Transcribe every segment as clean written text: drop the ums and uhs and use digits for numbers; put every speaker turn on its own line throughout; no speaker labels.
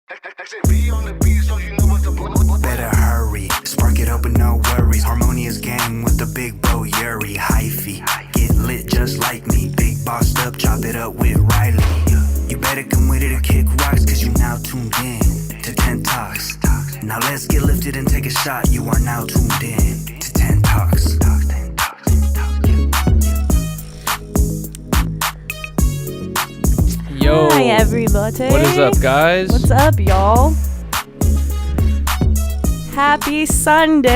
Better hurry, spark it up with no worries. Harmonious gang with the big bro Yuriy. Hyphy, get lit just like me. Big bossed up, chop it up with Riley. You better come with it to kick rocks, cause you now tuned in to 10 Talks. Now let's get lifted and take a shot. You are now tuned in to 10 Talks.
Yo,
hi everybody.
What is up, guys?
What's up, y'all? Happy Sunday.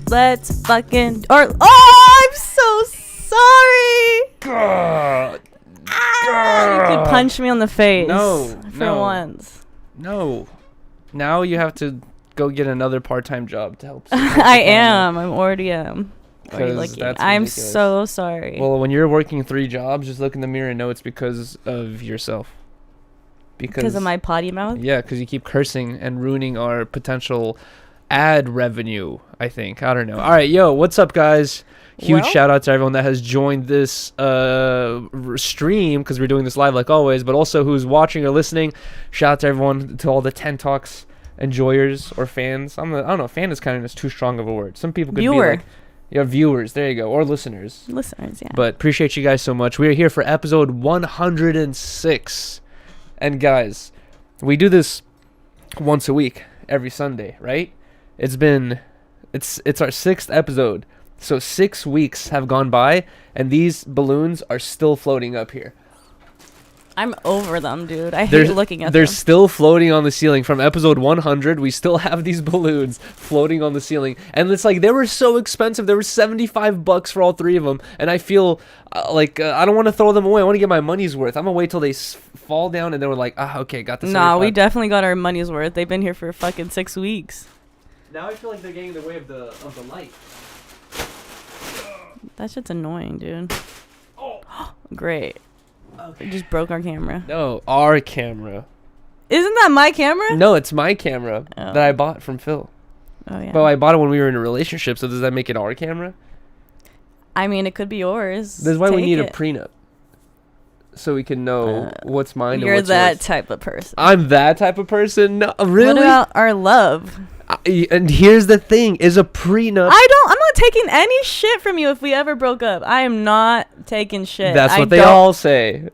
Let's fucking I'm so sorry.
God.
You could punch me on the face.
No,
for once.
No. Now you have to go get another part-time job to help.
I am. I'm already am.
Because that's
I'm
ridiculous.
so sorry.
Well, when you're working 3 jobs, just look in the mirror and know it's because of yourself.
Because of my potty mouth?
Yeah, because you keep cursing and ruining our potential ad revenue, I think. I don't know. All right, yo, what's up, guys? Huge shout out to everyone that has joined this stream, because we're doing this live like always, but also who's watching or listening. Shout out to everyone, to all the 10 Talks enjoyers or fans. I don't know, fan is kind of too strong of a word. Some people could be like... Yeah, viewers, there you go, or listeners.
Listeners, yeah.
But appreciate you guys so much. We are here for episode 106. And guys, we do this once a week, every Sunday, right? It's our 6th episode. So 6 weeks have gone by, and these balloons are still floating up here.
I'm over them, dude. I hate looking at them.
They're still floating on the ceiling. From episode 100, we still have these balloons floating on the ceiling. And it's like, they were so expensive. They were $75 for all 3 of them. And I feel I don't want to throw them away. I want to get my money's worth. I'm going to wait till they fall down, and then we're like, okay, got the 75.
Nah, we definitely got our money's worth. They've been here for fucking 6 weeks.
Now I feel like they're getting in the way of the light.
That shit's annoying, dude.
Oh.
Great.
Okay.
We just broke our camera.
No, our camera.
Isn't that my camera?
No, it's my camera that I bought from Phil.
Oh, yeah.
But I bought it when we were in a relationship, so does that make it our camera?
I mean, it could be yours.
That's why we need a prenup. So we can know what's mine and
you're
what's
that
yours.
type of person.
I'm that type of person? No, really?
What about our love?
And here's the thing, is a prenup...
I'm not taking any shit from you if we ever broke up. I am not taking shit.
That's what they all say.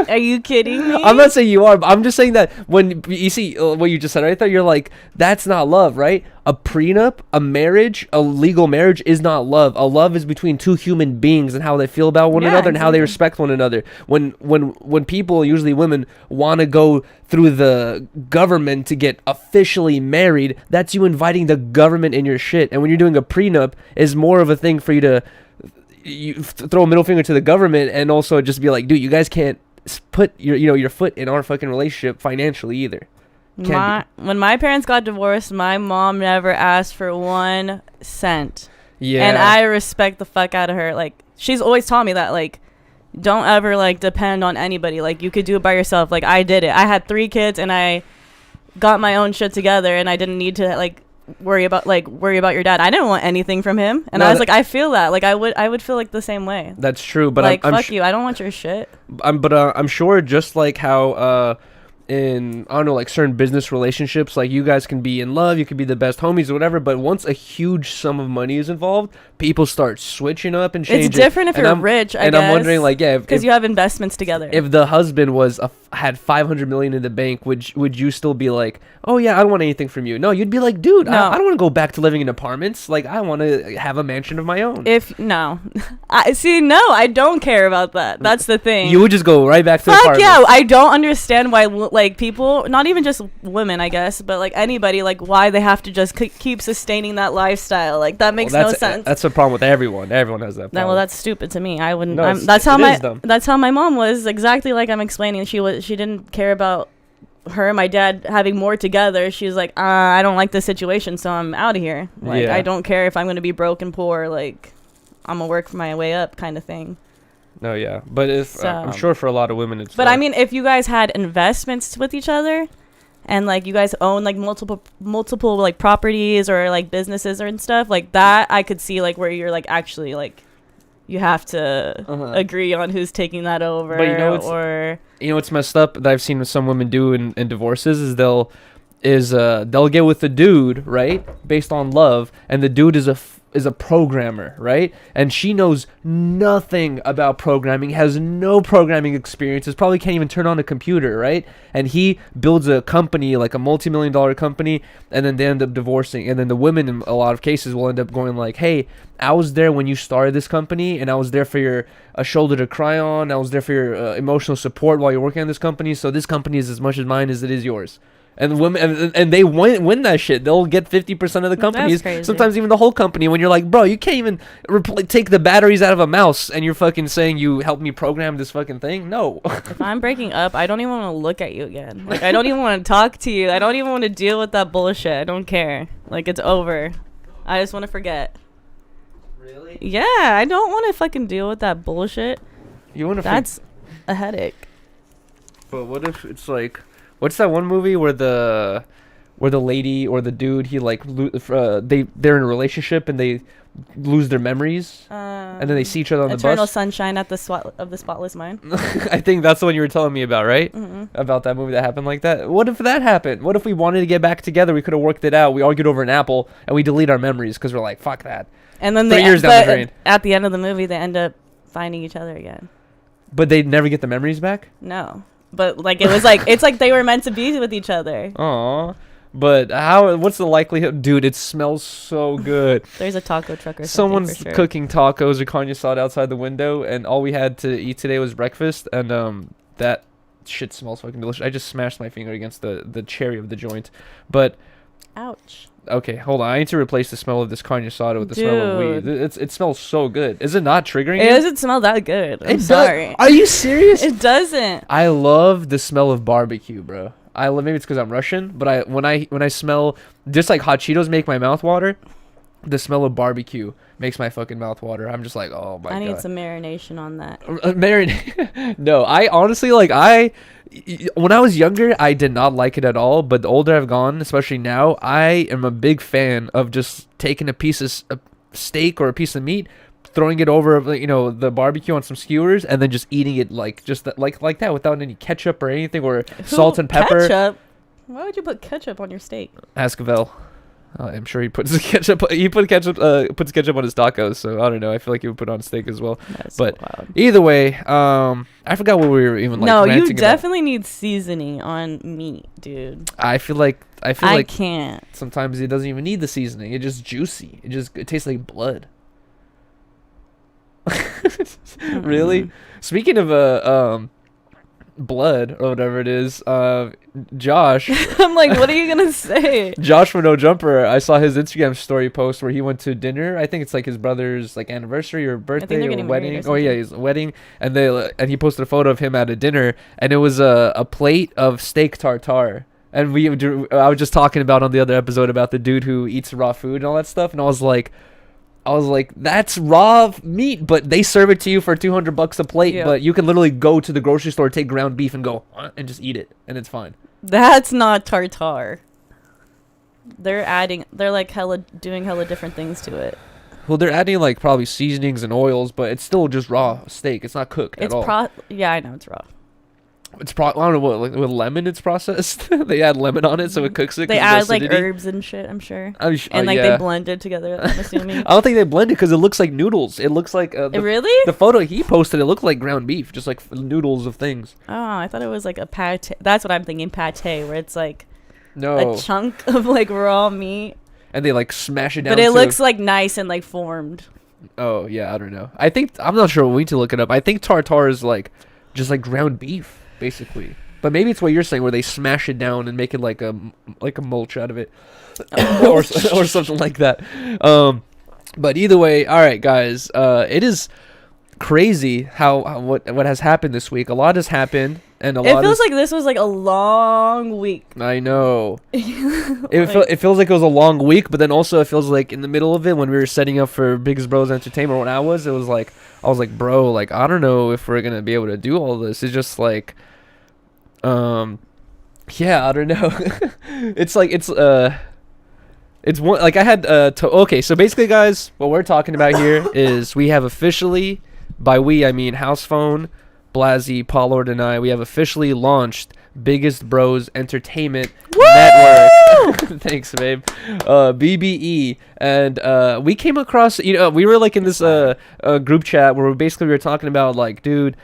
Are you kidding me?
I'm not saying you are, but I'm just saying that when you see what you just said right there, you're like, that's not love, right? A prenup, a marriage, a legal marriage is not love. A love is between 2 human beings and how they feel about one another and how they respect one another. When people, usually women, want to go through the government to get officially married, that's you inviting the government in your shit. And when you're doing a prenup, is more of a thing for you to throw a middle finger to the government, and also just be like, dude, you guys can't put your foot in our fucking relationship financially either.
When my parents got divorced, my mom never asked for 1 cent.
Yeah.
And I respect the fuck out of her. Like, she's always taught me that, like, don't ever, like, depend on anybody. Like, you could do it by yourself. Like, I did it. I had 3 kids, and I got my own shit together, and I didn't need to, like, worry about your dad. I didn't want anything from him, and I was like, I feel that, like, I would feel like the same way.
That's true, but
like, fuck you, I don't want your shit.
I'm sure, just like how in, I don't know, like certain business relationships, like you guys can be in love, you can be the best homies or whatever, but once a huge sum of money is involved, people start switching up and changing.
It's different if you're rich, I guess.
And I'm wondering, like, yeah,
because you have investments together.
If the husband had $500 million in the bank, would you still be like, oh yeah, I don't want anything from you? No, you'd be like, dude, no. I don't want to go back to living in apartments. Like, I want to have a mansion of my own.
I don't care about that. That's the thing.
You would just go right back to the apartment.
Yeah, I don't understand why, like, people, not even just women, I guess, but like anybody, like, why they have to just keep sustaining that lifestyle. Like, that makes no sense.
That's a problem with everyone. Everyone has that problem.
Well, that's stupid to me. I wouldn't.
No,
that's how my mom was, exactly like I'm explaining. She didn't care about her and my dad having more together. She was like, I don't like this situation, so I'm out of here. Like, I don't care if I'm going to be broke and poor. Like, I'm going to work my way up, kind of thing.
No, yeah. But I'm sure for a lot of women it's...
But I mean, if you guys had investments with each other, and like you guys own like multiple like properties or like businesses or and stuff like that, I could see like where you're like actually like you have to agree on who's taking that over.
But what's messed up that I've seen some women do in divorces is they'll get with the dude, right, based on love, and the dude is a programmer, right, and she knows nothing about programming, has no programming experiences, probably can't even turn on a computer, right, and he builds a company, like a multi-million-dollar company, and then they end up divorcing, and then the women in a lot of cases will end up going like, hey, I was there when you started this company, and I was there for your shoulder to cry on, I was there for your emotional support while you're working on this company, so this company is as much as mine as it is yours. And women, and they win that shit. They'll get 50% of the companies, sometimes even the whole company. When you're like, bro, you can't even take the batteries out of a mouse, and you're fucking saying you helped me program this fucking thing. No. If
I'm breaking up, I don't even want to look at you again. Like, I don't even want to talk to you. I don't even want to deal with that bullshit. I don't care. Like, it's over. I just want to forget.
Really?
Yeah, I don't want to fucking deal with that bullshit.
You want to?
That's a headache.
But what if it's like? What's that one movie where the lady or the dude they're in a relationship and they lose their memories and then they see each other on the bus?
Eternal Sunshine of the Spotless Mind.
I think that's the one you were telling me about, right?
Mm-hmm.
About that movie that happened like that. What if that happened? What if we wanted to get back together? We could have worked it out. We argued over an apple and we delete our memories because we're like, fuck that.
And then
3 years down the drain.
At the end of the movie, they end up finding each other again.
But they never get the memories back?
No. But like it was like it's like they were meant to be with each other.
Aw. But what's the likelihood? Dude, it smells so good.
There's a taco truck or something.
Someone's
for sure.
cooking tacos or carne asada outside the window, and all we had to eat today was breakfast, and that shit smells fucking delicious. I just smashed my finger against the cherry of the joint. But
ouch.
Okay, hold on. I need to replace the smell of this carne asada with the smell of weed. It smells so good. Is it not triggering?
It doesn't smell that good. I'm sorry.
Are you serious?
It doesn't.
I love the smell of barbecue, bro. Maybe it's because I'm Russian, but when I smell just like hot Cheetos make my mouth water, the smell of barbecue makes my fucking mouth water. I'm just like, oh my god.
I need some marination on that.
Marinate? No, I honestly when I was younger, I did not like it at all. But the older I've gone, especially now, I am a big fan of just taking a piece of steak or a piece of meat, throwing it over, the barbecue on some skewers, and then just eating it like that without any ketchup or anything or salt and pepper.
Ketchup? Why would you put ketchup on your steak?
Ask Vel. I'm sure he puts ketchup. He puts ketchup on his tacos. So I don't know. I feel like he would put it on steak as well.
That's
but
so loud.
Either way, I forgot what we were even like.
No, you
ranting
definitely need seasoning on meat, dude.
I feel like
I can't.
Sometimes it doesn't even need the seasoning. It's just juicy. It tastes like blood. Really? Speaking of blood or whatever it is, Josh.
I'm like, what are you gonna say?
Josh from No Jumper, I saw his Instagram story post where he went to dinner. I think it's like his brother's like anniversary or birthday or wedding.
Oh
yeah, his wedding, and he posted a photo of him at a dinner, and it was a plate of steak tartare. And I was just talking about on the other episode about the dude who eats raw food and all that stuff, and I was like, that's raw meat, but they serve it to you for $200 a plate. Yeah. But you can literally go to the grocery store, take ground beef, and go and just eat it, and it's fine.
That's not tartare. They're like doing hella different things to it.
Well, they're adding like probably seasonings and oils, but it's still just raw steak. It's not cooked at all.
Yeah, I know it's raw.
It's I don't know what, like with lemon it's processed. They add lemon on it so it cooks it.
They add like herbs and shit, I'm sure. And they blend it together, I'm assuming.
I don't think they blend it because it looks like noodles. It looks like
really?
The photo he posted, it looked like ground beef, just like noodles of things.
Oh, I thought it was like a pate. That's what I'm thinking, pate, where it's like
a
chunk of like raw meat.
And they like smash it down.
But it looks like nice and like formed.
Oh yeah, I don't know. I'm not sure. We need to look it up. I think tartare is like just like ground beef. Basically, but maybe it's what you're saying, where they smash it down and make it like a mulch out of it, or something like that. But either way, all right, guys. It is crazy how what has happened this week. A lot has happened, and
it feels like this was like a long week.
I know. It feels like it was a long week, but then also it feels like in the middle of it when we were setting up for Biggest Bros Entertainment. When I was like, bro, like I don't know if we're gonna be able to do all this. It's just like. Yeah, I don't know. It's like It's one like I had okay, so basically guys, what we're talking about here is we have officially, by we I mean House Phone, Blasey, Pollard, and I, we have officially launched Biggest Bros Entertainment Network. Thanks, babe. BBE, and we came across, we were like in this group chat where we were talking about like, dude,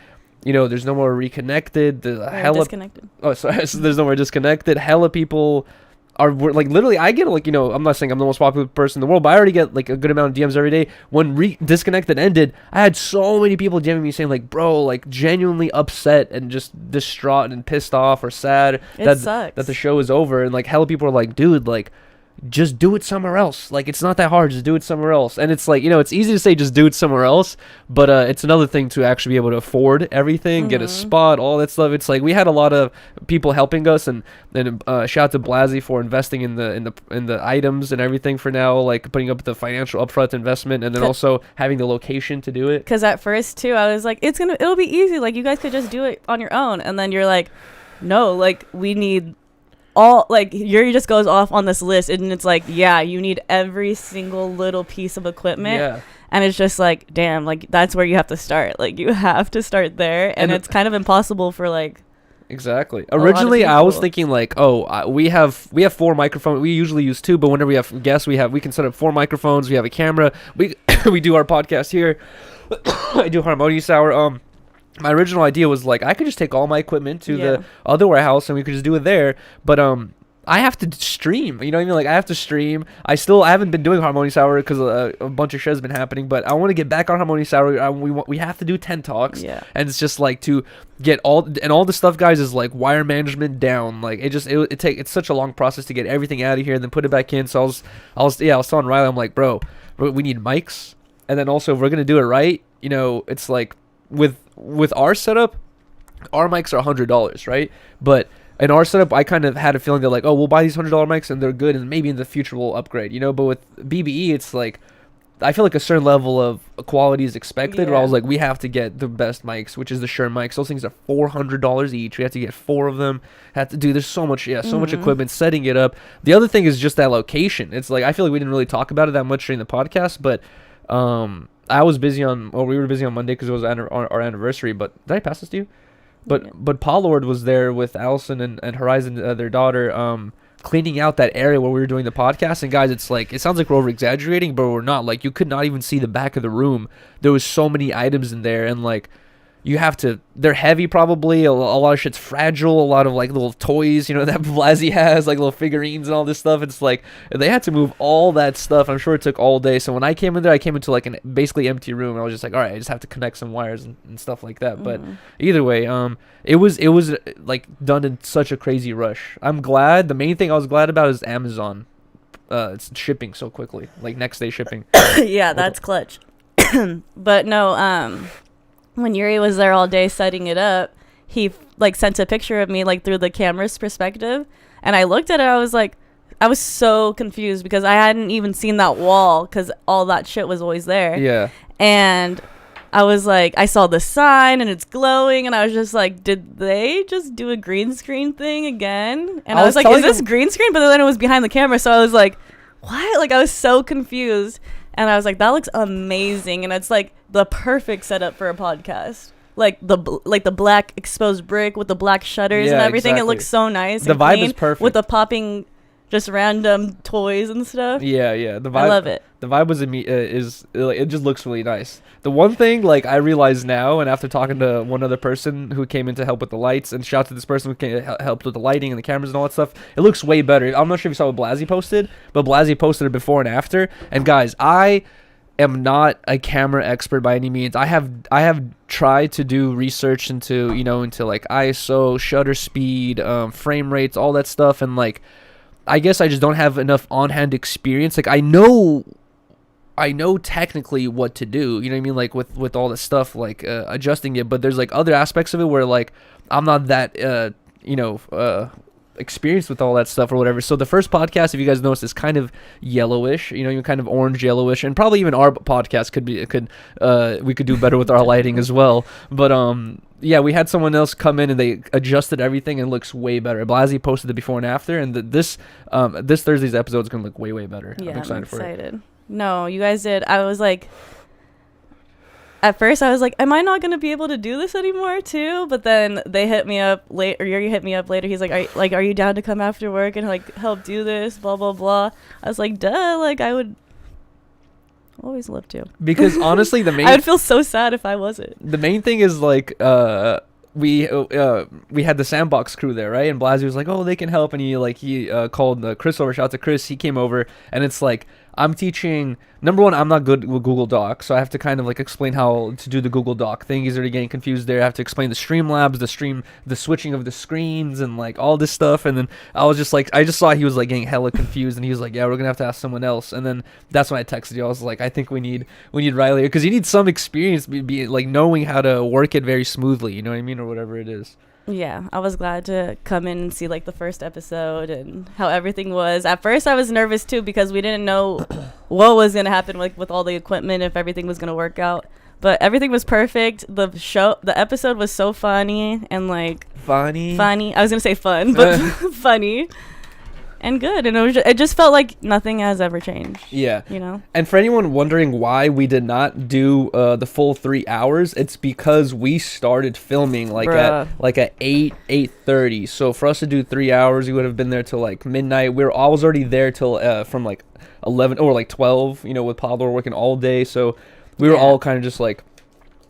there's no more Reconnected.
Disconnected.
Oh, sorry. So there's no more Disconnected. Hella people we're like literally. I get like I'm not saying I'm the most popular person in the world, but I already get like a good amount of DMs every day. When Disconnected ended, I had so many people DMing me saying like, bro, like genuinely upset and just distraught and pissed off or sad that the show is over, and like hella people are like, dude, like, just do it somewhere else. Like, it's not that hard. Just do it somewhere else. And it's like, it's easy to say just do it somewhere else, but it's another thing to actually be able to afford everything, get a spot, all that stuff. It's like we had a lot of people helping us, and shout out to Blasey for investing in the items and everything for now, like putting up the financial upfront investment, and then also having the location to do it.
Because at first too, I was like, it'll be easy. Like, you guys could just do it on your own. And then you're like, no, like, we need all, like, Yuri just goes off on this list, and it's like, yeah, you need every single little piece of equipment.
Yeah.
And it's just like, damn, like, that's where you have to start. Like, you have to start there, and it's kind of impossible for like.
Exactly. Originally, I was thinking like, we have 4 microphones. We usually use 2, but whenever we have guests, we can set up 4 microphones. We have a camera. We we do our podcast here. I do Harmonious Hour. My original idea was like I could just take all my equipment to the other warehouse and we could just do it there. But I have to stream. You know what I mean? Like, I have to stream. I haven't been doing Harmonious Hour because a bunch of shows have been happening. But I want to get back on Harmonious Hour. We have to do 10 talks.
Yeah. And
it's just like to get all the stuff, guys, is like wire management down. Like it's such a long process to get everything out of here and then put it back in. So I was telling Riley, I'm like, bro, we need mics, and then also if we're gonna do it right, it's like with our setup, our mics are $100, right? But in our setup, I kind of had a feeling that like, oh, we'll buy these $100 mics and they're good, and maybe in the future we'll upgrade, But with BBE, it's like I feel like a certain level of quality is expected. Where I was like, we have to get the best mics, which is the Shure mics. Those things are $400 each. We have to get 4 of them. There's so much, so much equipment, setting it up. The other thing is just that location. It's like I feel like we didn't really talk about it that much during the podcast, but we were busy on Monday because it was our anniversary. But did I pass this to you? But Pollard was there with Allison and Horizon, their daughter, cleaning out that area where we were doing the podcast. And guys, it's like, it sounds like we're over exaggerating, but we're not. Like, you could not even see the back of the room. There was so many items in there, and like, they're heavy probably. A lot of shit's fragile. A lot of like little toys, that Blasey has, like little figurines and all this stuff. It's like they had to move all that stuff. I'm sure it took all day. So when I came in there, I came into like an basically empty room. And I was just like, all right, I just have to connect some wires and stuff like that. But either way, it was like done in such a crazy rush. I'm glad. The main thing I was glad about is Amazon. It's shipping so quickly, like next day shipping.
Yeah, that's clutch. But no, when Yuri was there all day setting it up, he like sent a picture of me like through the camera's perspective, and I looked at it. I was like, I was so confused because I hadn't even seen that wall because all that shit was always there.
Yeah. And
I was like, I saw the sign and it's glowing, and I was just like, did they just do a green screen thing again? And I was like, is this green screen? But then it was behind the camera, so I was like, what? Like, I was so confused. And I was like, that looks amazing. And it's like the perfect setup for a podcast. Like the black exposed brick with the black shutters and everything. Exactly. It looks so nice. The vibe is perfect. With the popping, just random toys and stuff.
Yeah. The vibe,
I love it.
The vibe it just looks really nice. The one thing like I realize now, and after talking to one other person who came in to help with the lights, and shout out to this person who helped with the lighting and the cameras and all that stuff, it looks way better. I'm not sure if you saw what Blasey posted, but Blasey posted it before and after. And guys, I am not a camera expert by any means. I have tried to do research into like ISO, shutter speed, frame rates, all that stuff, and like I guess I just don't have enough on-hand experience. Like I know technically what to do, you know what I mean, like with all this stuff, like adjusting it, but there's like other aspects of it where like I'm not that experienced with all that stuff or whatever. So the first podcast, if you guys notice, is kind of yellowish, you know, you're kind of orange yellowish, and probably even our podcast we could do better with our lighting as well. But yeah, we had someone else come in and they adjusted everything and it looks way better. Blasey posted the before and after, and this Thursday's episode is gonna look way better.
Yeah,
I'm excited for it.
No, you guys did. I was like, at first I was like, am I not gonna be able to do this anymore too? But then they hit me up late, or Yuri hit me up later. He's like, are you down to come after work and like help do this? Blah blah blah. I was like, duh. Like I would always love to.
Because honestly,
I would feel so sad if I wasn't.
The main thing is like we had the Sandbox crew there, right? And Blasey was like, oh, they can help, and he called Chris over. Shout out to Chris. He came over, and it's like, I'm teaching. Number one, I'm not good with Google Docs, so I have to kind of like explain how to do the Google Doc thing. He's already getting confused there. I have to explain the Streamlabs, the switching of the screens, and like all this stuff. And then I was just like, I just saw he was like getting hella confused, and he was like, yeah, we're gonna have to ask someone else. And then that's when I texted you. I was like, I think we need Riley, because you need some experience, be like knowing how to work it very smoothly. You know what I mean, or whatever it is.
Yeah, I was glad to come in and see like the first episode and how everything was. At first I was nervous too, because we didn't know what was going to happen like with all the equipment, if everything was going to work out. But everything was perfect. The episode was so funny and like funny. I was going to say fun, but funny. And good, and it just felt like nothing has ever changed. Yeah, you know.
And for anyone wondering why we did not do the full 3 hours, it's because we started filming at 8:30. So for us to do 3 hours, we would have been there till like midnight. I was already there till from like 11 or like 12. You know, with Pablo working all day, so we were all kind of just like,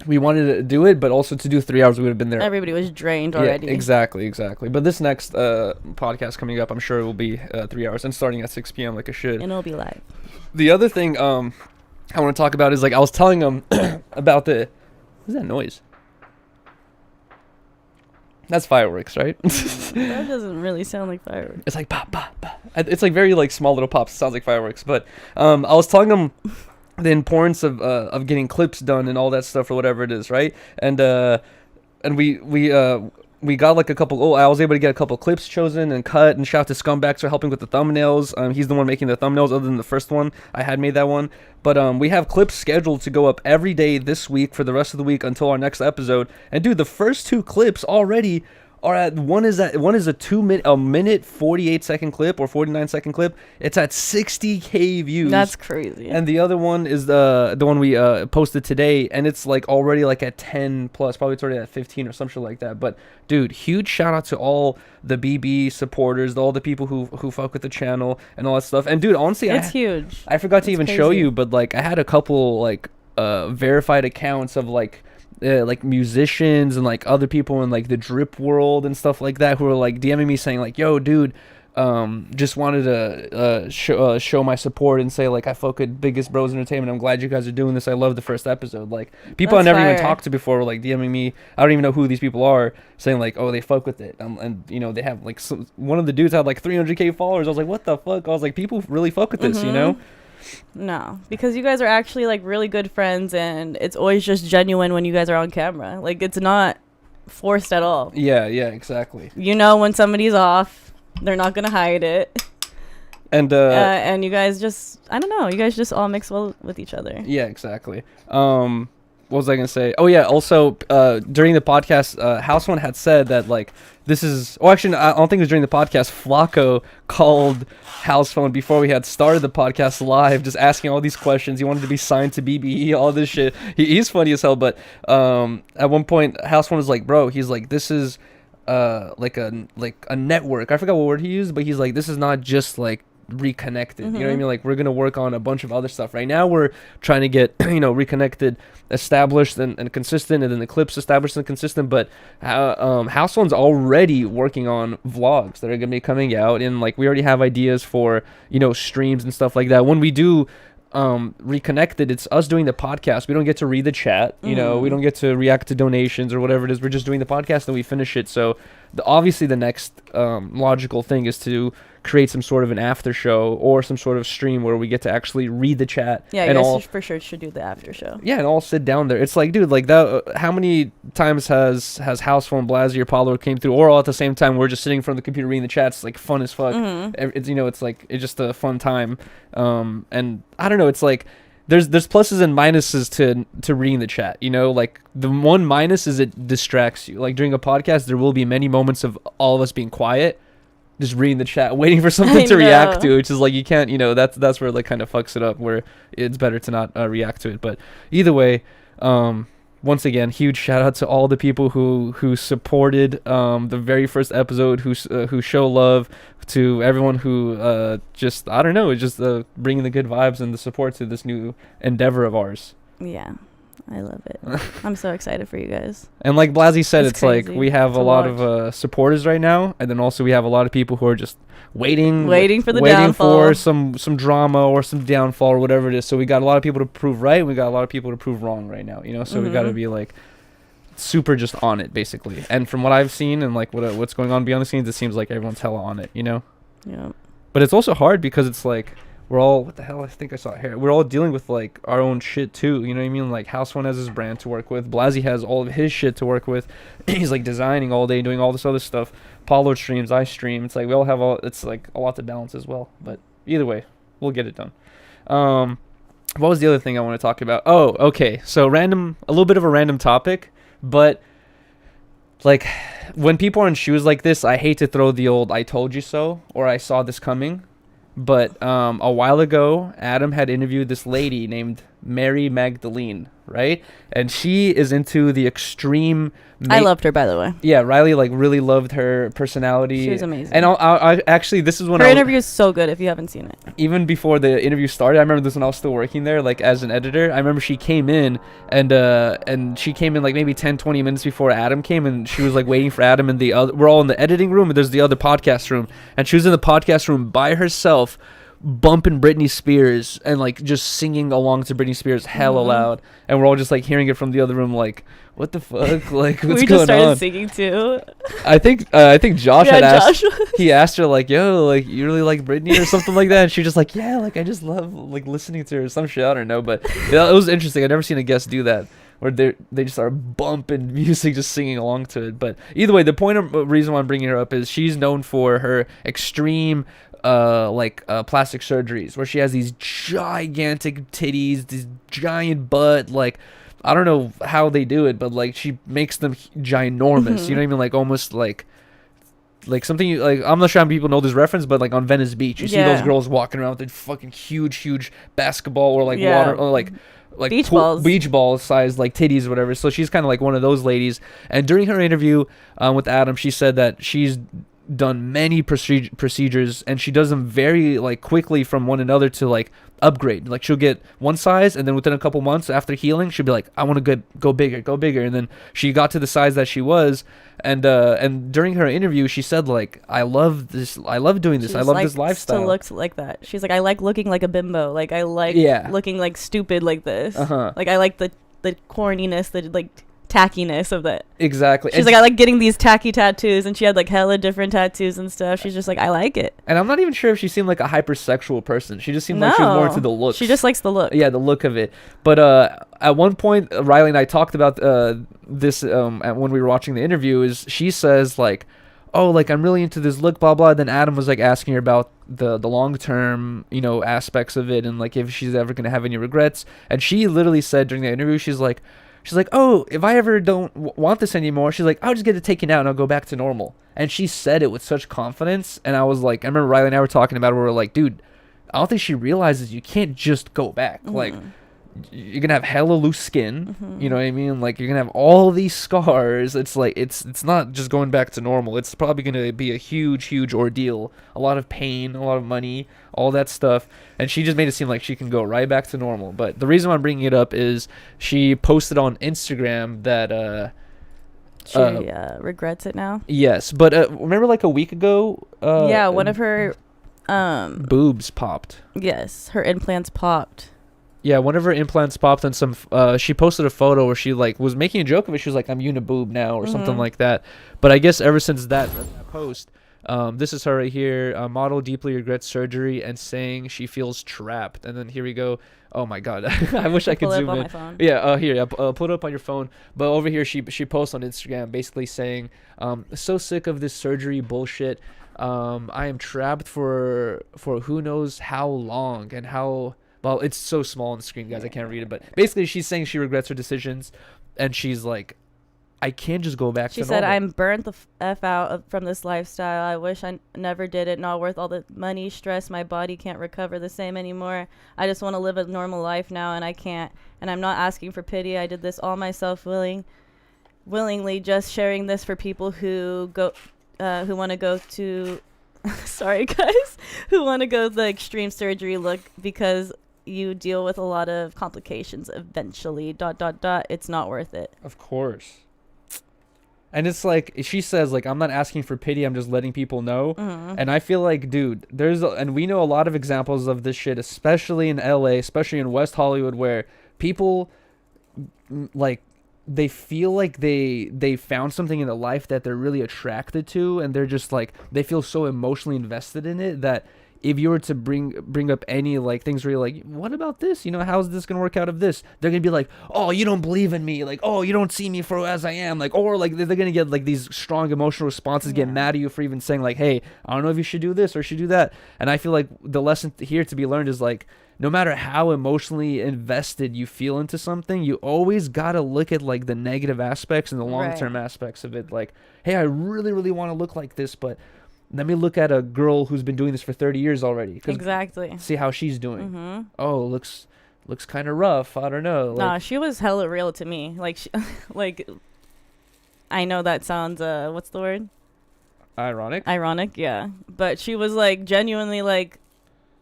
we wanted to do it, but also to do 3 hours, we would have been there.
Everybody was drained already.
Yeah, exactly. But this next podcast coming up, I'm sure it will be 3 hours and starting at 6 p.m. like it should.
And it'll be live.
The other thing I want to talk about is like, I was telling them about what's that noise? That's fireworks, right?
That doesn't really sound like fireworks.
It's like pop, pop, pop. It's like very like small little pops. It sounds like fireworks. But I was telling them the importance of getting clips done and all that stuff or whatever it is, right? And we got like a couple. I was able to get a couple clips chosen and cut. And shout out to Scumbags for helping with the thumbnails. He's the one making the thumbnails, other than the first one. I had made that one. But we have clips scheduled to go up every day this week for the rest of the week until our next episode. And dude, the first 2 clips already are at one is a minute 48-second clip or 49-second clip. It's at 60K views.
That's crazy.
And the other one is the one we posted today, and it's like already like at 10 plus. Probably it's already at 15 or some shit like that. But dude, huge shout out to all the BB supporters, all the people who fuck with the channel and all that stuff. And dude, honestly,
it's huge.
I forgot to even show you, but like I had a couple like verified accounts of like musicians and like other people in like the drip world and stuff like that, who were like DMing me saying like, yo dude, just wanted to show my support and say like, I fuck with Biggest Bros Entertainment. I'm glad you guys are doing this. I love the first episode. Like people I never even talked to before were like DMing me. I don't even know who these people are, saying like, oh, they fuck with it. And you know, they have like one of the dudes had like 300K followers. I was like, what the fuck? I was like, people really fuck with this, you know?
No, because you guys are actually like really good friends, and it's always just genuine when you guys are on camera. Like it's not forced at all.
Yeah, exactly.
You know when somebody's off, they're not gonna hide it. And you guys just, I don't know, you guys just all mix well with each other.
Yeah, exactly. What was I gonna say? Oh yeah, also during the podcast, House One had said that like this is. Oh, actually, I don't think it was during the podcast. Flacco called House Phone before we had started the podcast live, just asking all these questions. He wanted to be signed to BBE, all this shit. He's funny as hell. But at one point, House Phone was like, "Bro," he's like, "This is like a network." I forgot what word he used, but he's like, "This is not just like reconnected." You know what I mean? Like we're gonna work on a bunch of other stuff. Right now we're trying to get reconnected, established and consistent, and then the clips established and consistent. But House One's already working on vlogs that are gonna be coming out, and like we already have ideas for streams and stuff like that. When we do reconnected, it's us doing the podcast. We don't get to read the chat, we don't get to react to donations or whatever it is. We're just doing the podcast and we finish it. So obviously the next logical thing is to create some sort of an after show or some sort of stream where we get to actually read the chat.
Yeah,
and
you
all
guys for sure should do the after show.
Yeah, and all sit down there. It's like, dude, like that. How many times has Houseful and Blasey or Paulo came through, or all at the same time? We're just sitting in front of the computer reading the chats. It's like fun as fuck. It's it's like it's just a fun time. And I don't know. It's like there's pluses and minuses to reading the chat. Like the one minus is it distracts you. Like during a podcast, there will be many moments of all of us being quiet, just reading the chat, waiting for something to react to, which is like you can't, that's where it like kind of fucks it up, where it's better to not react to it. But either way, once again, huge shout out to all the people who supported the very first episode, who show love, to everyone who just, I don't know, just bringing the good vibes and the support to this new endeavor of ours.
Yeah. I love it. I'm so excited for you guys.
And like Blasey said, it's like
crazy
we have a lot of supporters right now, and then also we have a lot of people who are just waiting
for the
waiting
downfall.
for some drama or some downfall or whatever it is. So we got a lot of people to prove right, and we got a lot of people to prove wrong right now. So we got to be like super just on it, basically. And from what I've seen and like what's going on behind the scenes, it seems like everyone's hella on it.
Yeah.
But it's also hard because it's like, we're all, what the hell, I think I saw it here. We're all dealing with like our own shit too. You know what I mean? Like House One has his brand to work with. Blasey has all of his shit to work with. He's like designing all day, doing all this other stuff. Paulo streams, I stream. It's like we all have it's like a lot to balance as well. But either way, we'll get it done. What was the other thing I want to talk about? Oh, okay. So a little bit of a random topic, but like when people are in shoes like this, I hate to throw the old "I told you so" or "I saw this coming." But a while ago, Adam had interviewed this lady named Mary Magdalene, right? And she is into the extreme...
I loved her, by the way.
Yeah, Riley like really loved her personality.
She was amazing.
And I actually, this is when
her interview is so good if you haven't seen it. Even
before the interview started, I remember this when I was still working there, like as an editor. I remember she came in and she came in like maybe 10, 20 minutes before Adam came, and she was like waiting for Adam in the other... We're all in the editing room, and there's the other podcast room. And she was in the podcast room by herself, bumping Britney Spears and like just singing along to Britney Spears hella loud, and we're all just like hearing it from the other room, like, what the fuck, like, what's going on?
We just started singing too.
I think Josh had asked. He asked her like, "Yo, like, you really like Britney or something like that?" And she just like, "Yeah, like, I just love like listening to her," or some shit. I don't know, but yeah, it was interesting. I've never seen a guest do that, where they just start bumping music, just singing along to it. But either way, the reason why I'm bringing her up is she's known for her extreme plastic surgeries, where she has these gigantic titties, this giant butt. Like, I don't know how they do it, but like she makes them ginormous. You know what I mean? Like almost like something like, I'm not sure how many people know this reference, but like on Venice Beach, you see those girls walking around with their fucking huge basketball or like water or like beach ball size like titties or whatever. So she's kind of like one of those ladies. And during her interview with Adam, she said that she's done many procedures, and she does them very like quickly from one another to like upgrade. Like she'll get one size, and then within a couple months after healing, she'll be like, I want to go bigger. And then she got to the size that she was, and during her interview, she said like, I love doing this. I love this lifestyle.
To look like that. She's like, I like looking like a bimbo. Like I like looking like stupid like this. Like I like the corniness, the like tackiness of that.
Exactly.
She's like, I like getting these tacky tattoos, and she had like hella different tattoos and stuff. She's just like, I like it. And
I'm not even sure if she seemed like a hypersexual person. She just seemed like she was more into the looks.
She just likes the look.
Yeah, the look of it. But at one point, Riley and I talked about this when we were watching the interview. Is she says like, oh, like I'm really into this look, blah blah. Then Adam was like asking her about the long term, aspects of it, and like if she's ever gonna have any regrets. And she literally said during the interview, she's like, oh, if I ever don't want this anymore, she's like, I'll just get it taken out and I'll go back to normal. And she said it with such confidence. And I was like, I remember Riley and I were talking about it. We were like, dude, I don't think she realizes you can't just go back. Like, you're gonna have hella loose skin. You know what I mean? Like, you're gonna have all these scars. It's like, it's not just going back to normal. It's probably gonna be a huge ordeal, a lot of pain, a lot of money, all that stuff. And she just made it seem like she can go right back to normal. But the reason why I'm bringing it up is she posted on Instagram that
she regrets it now.
Yes, but remember like a week ago,
one of her
boobs popped.
Yes, her implants popped.
Yeah, one of her implants popped, and she posted a photo where she like was making a joke of it. She was like, "I'm uniboob now" or something like that. But I guess ever since that post, this is her right here. Model deeply regrets surgery and saying she feels trapped. And then here we go. Oh my god, I wish I could zoom in. Yeah, here, put it up on your phone. But over here, she posts on Instagram basically saying, "So sick of this surgery bullshit. I am trapped for who knows how long and how." Well, it's so small on the screen, guys. I can't read it. But basically, she's saying she regrets her decisions, and she's like, I can't just go back to normal.
She said, I'm burnt the F out from this lifestyle. I wish I never did it. Not worth all the money, stress. My body can't recover the same anymore. I just want to live a normal life now, and I can't. And I'm not asking for pity. I did this all myself willingly, just sharing this for people who want to go to... sorry, guys. Who want to go the extreme surgery look because... you deal with a lot of complications eventually. ... It's not worth it.
Of course. And it's like she says, like, I'm not asking for pity. I'm just letting people know. And I feel like, dude, and we know a lot of examples of this shit, especially in LA, especially in West Hollywood, where people like they feel like they found something in their life that they're really attracted to, and they're just like they feel so emotionally invested in it that if you were to bring up any like things where you're like, what about this? You know, how's this gonna work out of this? They're gonna be like, oh, you don't believe in me, like, oh, you don't see me for as I am, like, or like they're gonna get like these strong emotional responses, get mad at you for even saying like, hey, I don't know if you should do this or should do that. And I feel like the lesson here to be learned is like, no matter how emotionally invested you feel into something, you always gotta look at like the negative aspects and the long-term aspects of it. Like, hey, I really, really want to look like this, but let me look at a girl who's been doing this for 30 years already.
Exactly.
See how she's doing. Oh, looks kind of rough. I don't know. Like,
nah, she was hella real to me. Like, like, I know that sounds, what's the word?
Ironic,
yeah. But she was, like, genuinely, like,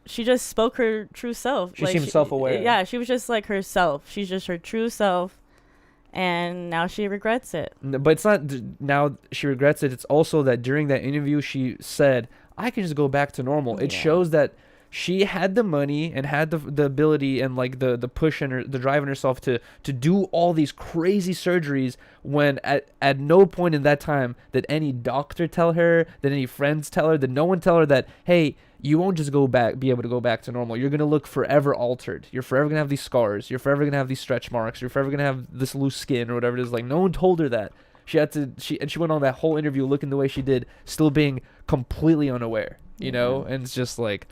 she just spoke her true self.
She
like,
seemed self-aware.
Yeah, she was just, like, herself. She's just her true self. And now she regrets it.
But it's not now she regrets it. It's also that during that interview, she said, I can just go back to normal. It shows that she had the money and had the ability and like the push and the drive in herself to do all these crazy surgeries when at no point in that time did any doctor tell her, did any friends tell her, did no one tell her that, hey, you won't just be able to go back to normal. You're going to look forever altered. You're forever going to have these scars. You're forever going to have these stretch marks. You're forever going to have this loose skin or whatever it is. Like, no one told her that. She went on that whole interview looking the way she did, still being completely unaware, you know? And it's just like,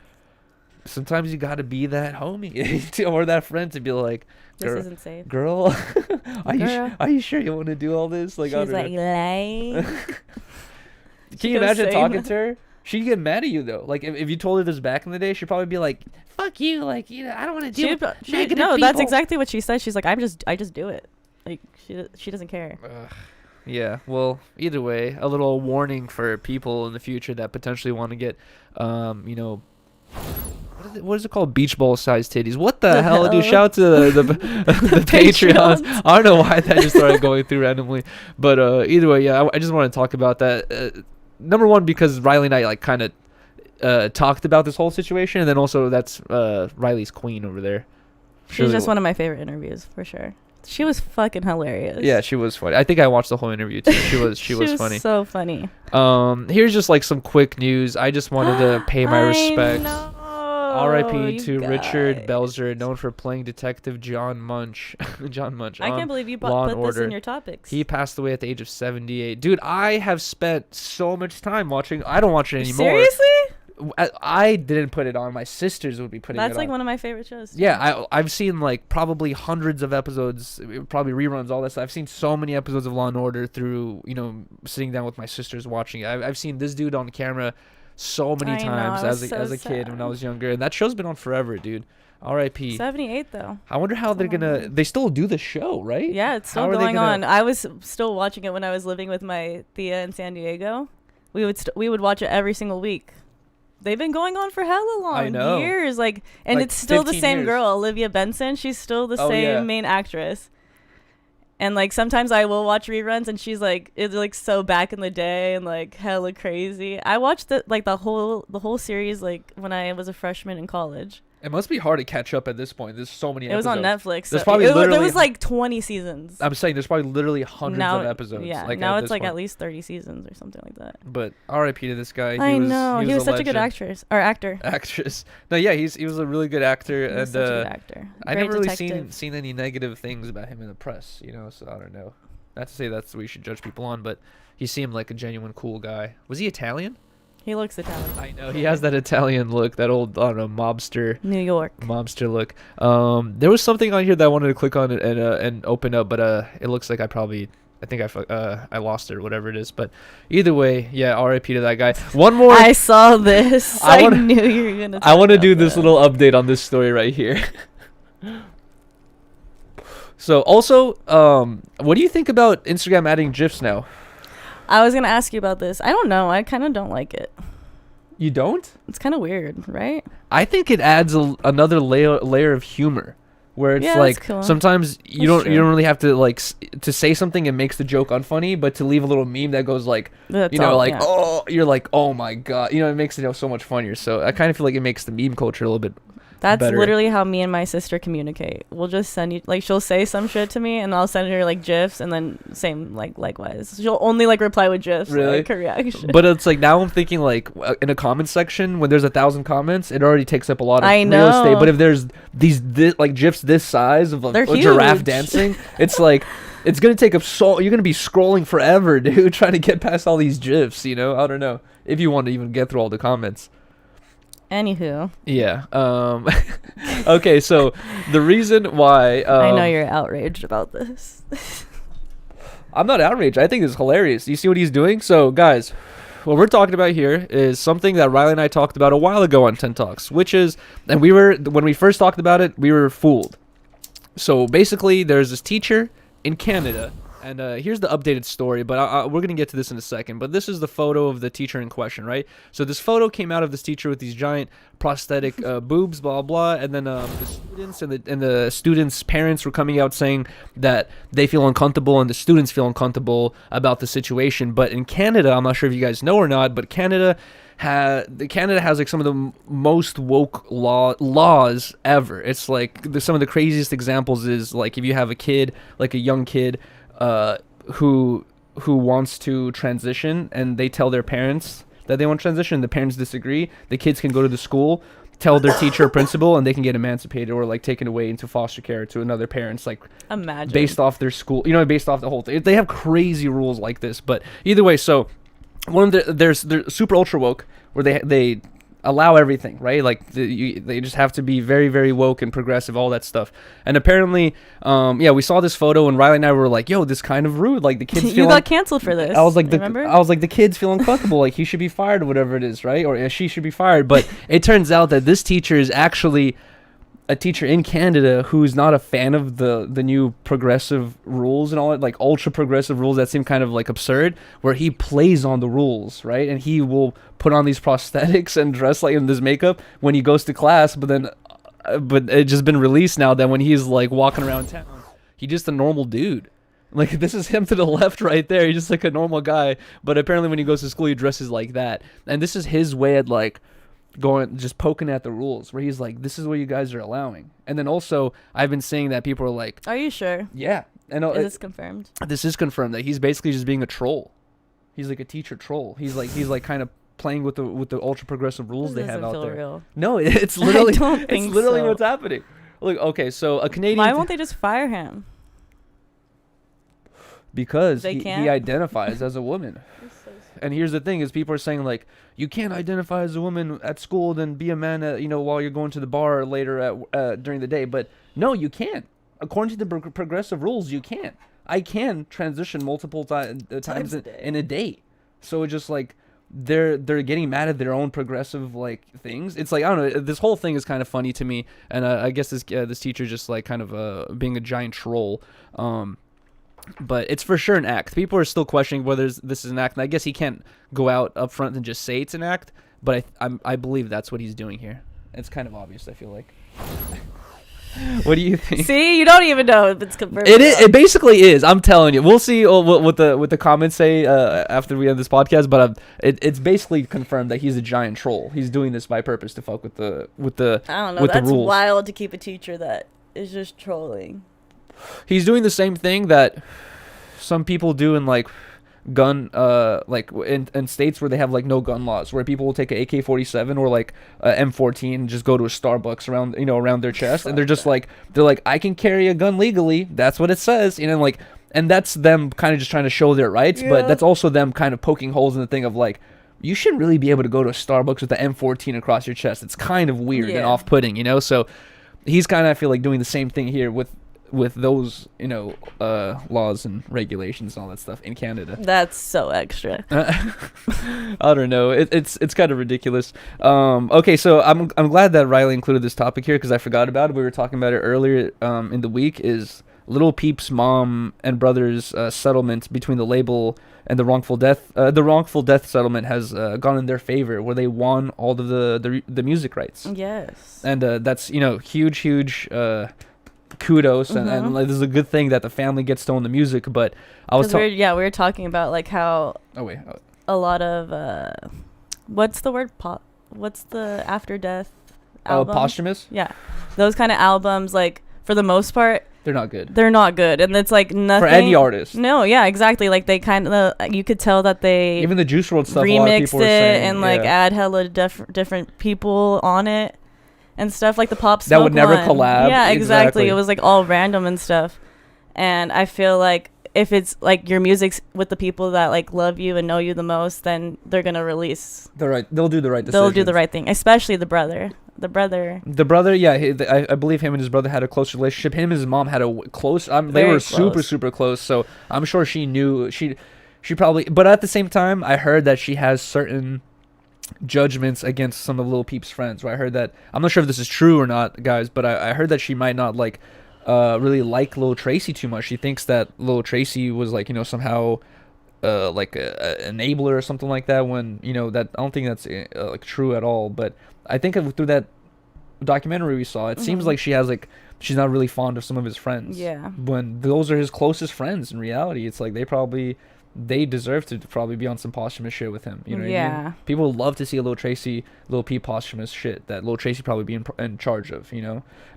sometimes you got to be that homie or that friend to be like,
this isn't safe.
Girl, are you sure you want to do all this? Like,
she's like, lay.
Can you imagine talking to her? She'd get mad at you though. Like if you told her this back in the day, she'd probably be like, "Fuck you!" Like, you know, I don't want to deal with negative people.
That's exactly what she said. She's like, I just do it. Like she doesn't care.
Yeah. Well, either way, a little warning for people in the future that potentially want to get, you know, what is it called? Beach ball sized titties. What the hell, dude? Shout out to the Patreons. I don't know why that just started going through randomly, but either way, yeah, I just want to talk about that. Number one, because Riley and I like kind of talked about this whole situation, and then also that's Riley's queen over there.
She's just one of my favorite interviews for sure. She was fucking hilarious.
Yeah, she was funny. I think I watched the whole interview too. She was funny.
So funny.
Here's just like some quick news. I just wanted to pay my respects. R.I.P. to Richard Belzer, known for playing Detective John Munch. John Munch.
I can't believe you put this in your topics.
He passed away at the age of 78. Dude, I have spent so much time watching. I don't watch it anymore.
Seriously?
I didn't put it on. My sisters would be putting it on.
That's like one of my favorite shows.
Yeah, I've seen like probably hundreds of episodes, probably reruns, all that stuff. I've seen so many episodes of Law and Order through, you know, sitting down with my sisters watching it. I've seen this dude on camera so many times as a kid when I was younger, and that show's been on forever, dude. R.I.P.
78 though.
I wonder how they're gonna. They still do the show, right?
Yeah, it's still going on. I was still watching it when I was living with my Thea in San Diego. We would watch it every single week. They've been going on for hella long,
I know.
years. Like, and it's still the same girl, Olivia Benson. She's still the same main actress. And like sometimes I will watch reruns, and she's like, it's like so back in the day and like hella crazy. I watched the whole series like when I was a freshman in college.
It must be hard to catch up at this point. There's so many
It was
episodes.
on Netflix.
There's
So
probably
there
literally-
was like 20 seasons.
I'm saying there's probably literally hundreds
now,
of episodes.
Yeah,
like,
now
at
it's
this
like
point.
at least 30 seasons or something like that.
But R.I.P. to this guy.
I know. He was
a
such a good
legend.
actor.
Actress. No, yeah, he was a really good actor,
He was
and
such a good actor.
I
Great
never really
detective.
seen any negative things about him in the press, you know. So I don't know. Not to say that's what we should judge people on, but he seemed like a genuine cool guy. Was he Italian?
He looks Italian.
I know he has that Italian look, that old, I don't know,
New York.
mobster look. There was something on here that I wanted to click on and open up, but it looks like I lost it or whatever it is. But either way, yeah, R.I.P. to that guy. One more.
I saw this.
I
I,
wanna-
knew you were gonna.
I want to
talk
do
about
this
that.
little update on this story right here. So also, what do you think about Instagram adding GIFs now?
I was gonna ask you about this. I don't know. I kind of don't like it.
You don't?
It's kind of weird, right?
I think it adds another layer of humor, where it's
Yeah,
like
that's cool.
sometimes you
That's
don't really have to like to say something and makes the joke unfunny, but to leave a little meme that goes like,
That's
you know,
all,
like
yeah.
oh, you're like, oh my god, you know, it makes it so much funnier. So I kind of feel like it makes the meme culture a little bit.
That's
better.
literally how me and my sister communicate. We'll just send you like she'll say some shit to me and I'll send her like gifs and then same like likewise. She'll only like reply with gifs.
Really?
Like her reaction.
But it's like now I'm thinking like in a comment section when there's 1,000 comments, it already takes up a lot of
I
real estate.
know.
But if there's like gifs this size of
They're
a giraffe
huge.
dancing, it's like it's gonna take up you're gonna be scrolling forever, dude, trying to get past all these gifs. You know, I don't know if you want to even get through all the comments.
Anywho,
Yeah. Okay. So the reason why
I know you're outraged about this.
I'm not outraged. I think it's hilarious. You see what he's doing? So, guys, what we're talking about here is something that Riley and I talked about a while ago on 10 Talks, which is, and when we first talked about it, we were fooled. So, basically, there's this teacher in Canada, and here's the updated story, but we're going to get to this in a second. But this is the photo of the teacher in question, right? So, this photo came out of this teacher with these giant prosthetic boobs, blah, blah, and then the students and the students' parents were coming out saying that they feel uncomfortable and the students feel uncomfortable about the situation. But in Canada, I'm not sure if you guys know or not, but Canada has like some of the most woke laws ever. It's like some of the craziest examples is like if you have a kid, like a young kid, who wants to transition and they tell their parents that they want to transition, the parents disagree, the kids can go to the school, tell their teacher or principal, and they can get emancipated or like taken away into foster care to another parent's, like
Imagine.
based off their school, you know, based off the whole thing. They have crazy rules like this, but either way, so they're super ultra woke where they allow everything, right? Like they just have to be very, very woke and progressive, all that stuff. And apparently, we saw this photo and Riley and I were like, "Yo, this kind of rude." Like the kids
you
feel
got canceled for this.
I was like,
remember?
the kids feel uncomfortable. Like he should be fired or whatever it is, right? Or she should be fired. But it turns out that this teacher is actually a teacher in Canada who's not a fan of the new progressive rules and all that, like ultra progressive rules that seem kind of like absurd, where he plays on the rules, right? And he will put on these prosthetics and dress like in this makeup when he goes to class, but it's just been released now that when he's like walking around town, he's just a normal dude. Like this is him to the left right there. He's just like a normal guy, but apparently when he goes to school, he dresses like that. And this is his way at like just poking at the rules, where he's like, this is what you guys are allowing. And then also I've been saying that people are like,
Are you sure?
yeah, and
Is this confirmed?
this is confirmed that he's basically just being a troll. He's like a teacher troll. He's like kind of playing with the ultra progressive rules
This
they have
doesn't
out
feel
there.
real.
No, it's literally
don't
it's
think
literally
so.
what's happening. Look, okay, so a Canadian
Why won't they just fire him?
because
They
he
can't?
identifies as a woman. And here's the thing: is people are saying like, you can't identify as a woman at school, then be a man, while you're going to the bar later during the day. But no, you can't. According to the progressive rules, you can't. I can transition multiple times in a day. So it's just like they're getting mad at their own progressive like things. It's like, I don't know. This whole thing is kind of funny to me, and I guess this teacher just like kind of being a giant troll. But it's for sure an act. People are still questioning whether this is an act, and I guess he can't go out up front and just say it's an act. But I believe that's what he's doing here. It's kind of obvious, I feel like. What do you think?
See, you don't even know if it's confirmed.
It is. It basically is. I'm telling you. We'll see what the comments say after we end this podcast. But it's basically confirmed that he's a giant troll. He's doing this by purpose to fuck with the
I don't know.
with
That's
the rules.
wild to keep a teacher that is just trolling.
He's doing the same thing that some people do in like gun like in states where they have like no gun laws, where people will take a AK-47 or like a M14 and just go to a Starbucks around their chest, and they're just like I can carry a gun legally. That's what it says, like, and that's them kind of just trying to show their rights, but that's also them kind of poking holes in the thing of like, you shouldn't really be able to go to a Starbucks with the M14 across your chest. It's kind of weird and off-putting, So he's kind of, I feel like, doing the same thing here with those laws and regulations and all that stuff in Canada.
That's so extra.
I don't know. It's kind of ridiculous. Okay, so I'm glad that Riley included this topic here because I forgot about it. We were talking about it earlier in the week. Is Lil Peep's mom and brother's settlement between the label and the wrongful death settlement has gone in their favor, where they won all of the music rights.
Yes.
And that's huge kudos, and like, this is a good thing that the family gets to own the music. But I was
we were talking about like how a lot of what's the word what's the after death album?
Posthumous.
Yeah, those kind of albums, like, for the most part,
they're not good,
and it's like nothing
for any artist.
No, yeah, exactly. Like, they kind of, you could tell that they
even the Juice WRLD stuff,
remixed
a lot of people were saying,
and like add hella different people on it and stuff, like the Pop Smoke
that would never
one.
collab.
Yeah, exactly. It was like all random and stuff. And I feel like if it's like your music's with the people that like love you and know you the most, then they're gonna release.
They'll do the right decision.
They'll do the right thing, especially the brother. The brother,
yeah. I believe him and his brother had a close relationship. Him and his mom had a close. They were super close. So I'm sure she knew. She probably. But at the same time, I heard that she has certain judgments against some of Lil Peep's friends. Where I heard that, I'm not sure if this is true or not, guys, but I heard that she might not like really like Lil Tracy too much. She thinks that Lil Tracy was like, somehow like a enabler or something like that, when that, I don't think that's like true at all. But I think through that documentary we saw, it seems like she's not really fond of some of his friends, when those are his closest friends. In reality, it's like they deserve to probably be on some posthumous shit with him. You know what I mean? People would love to see a Lil Peep posthumous shit that Lil Tracy probably be in charge of,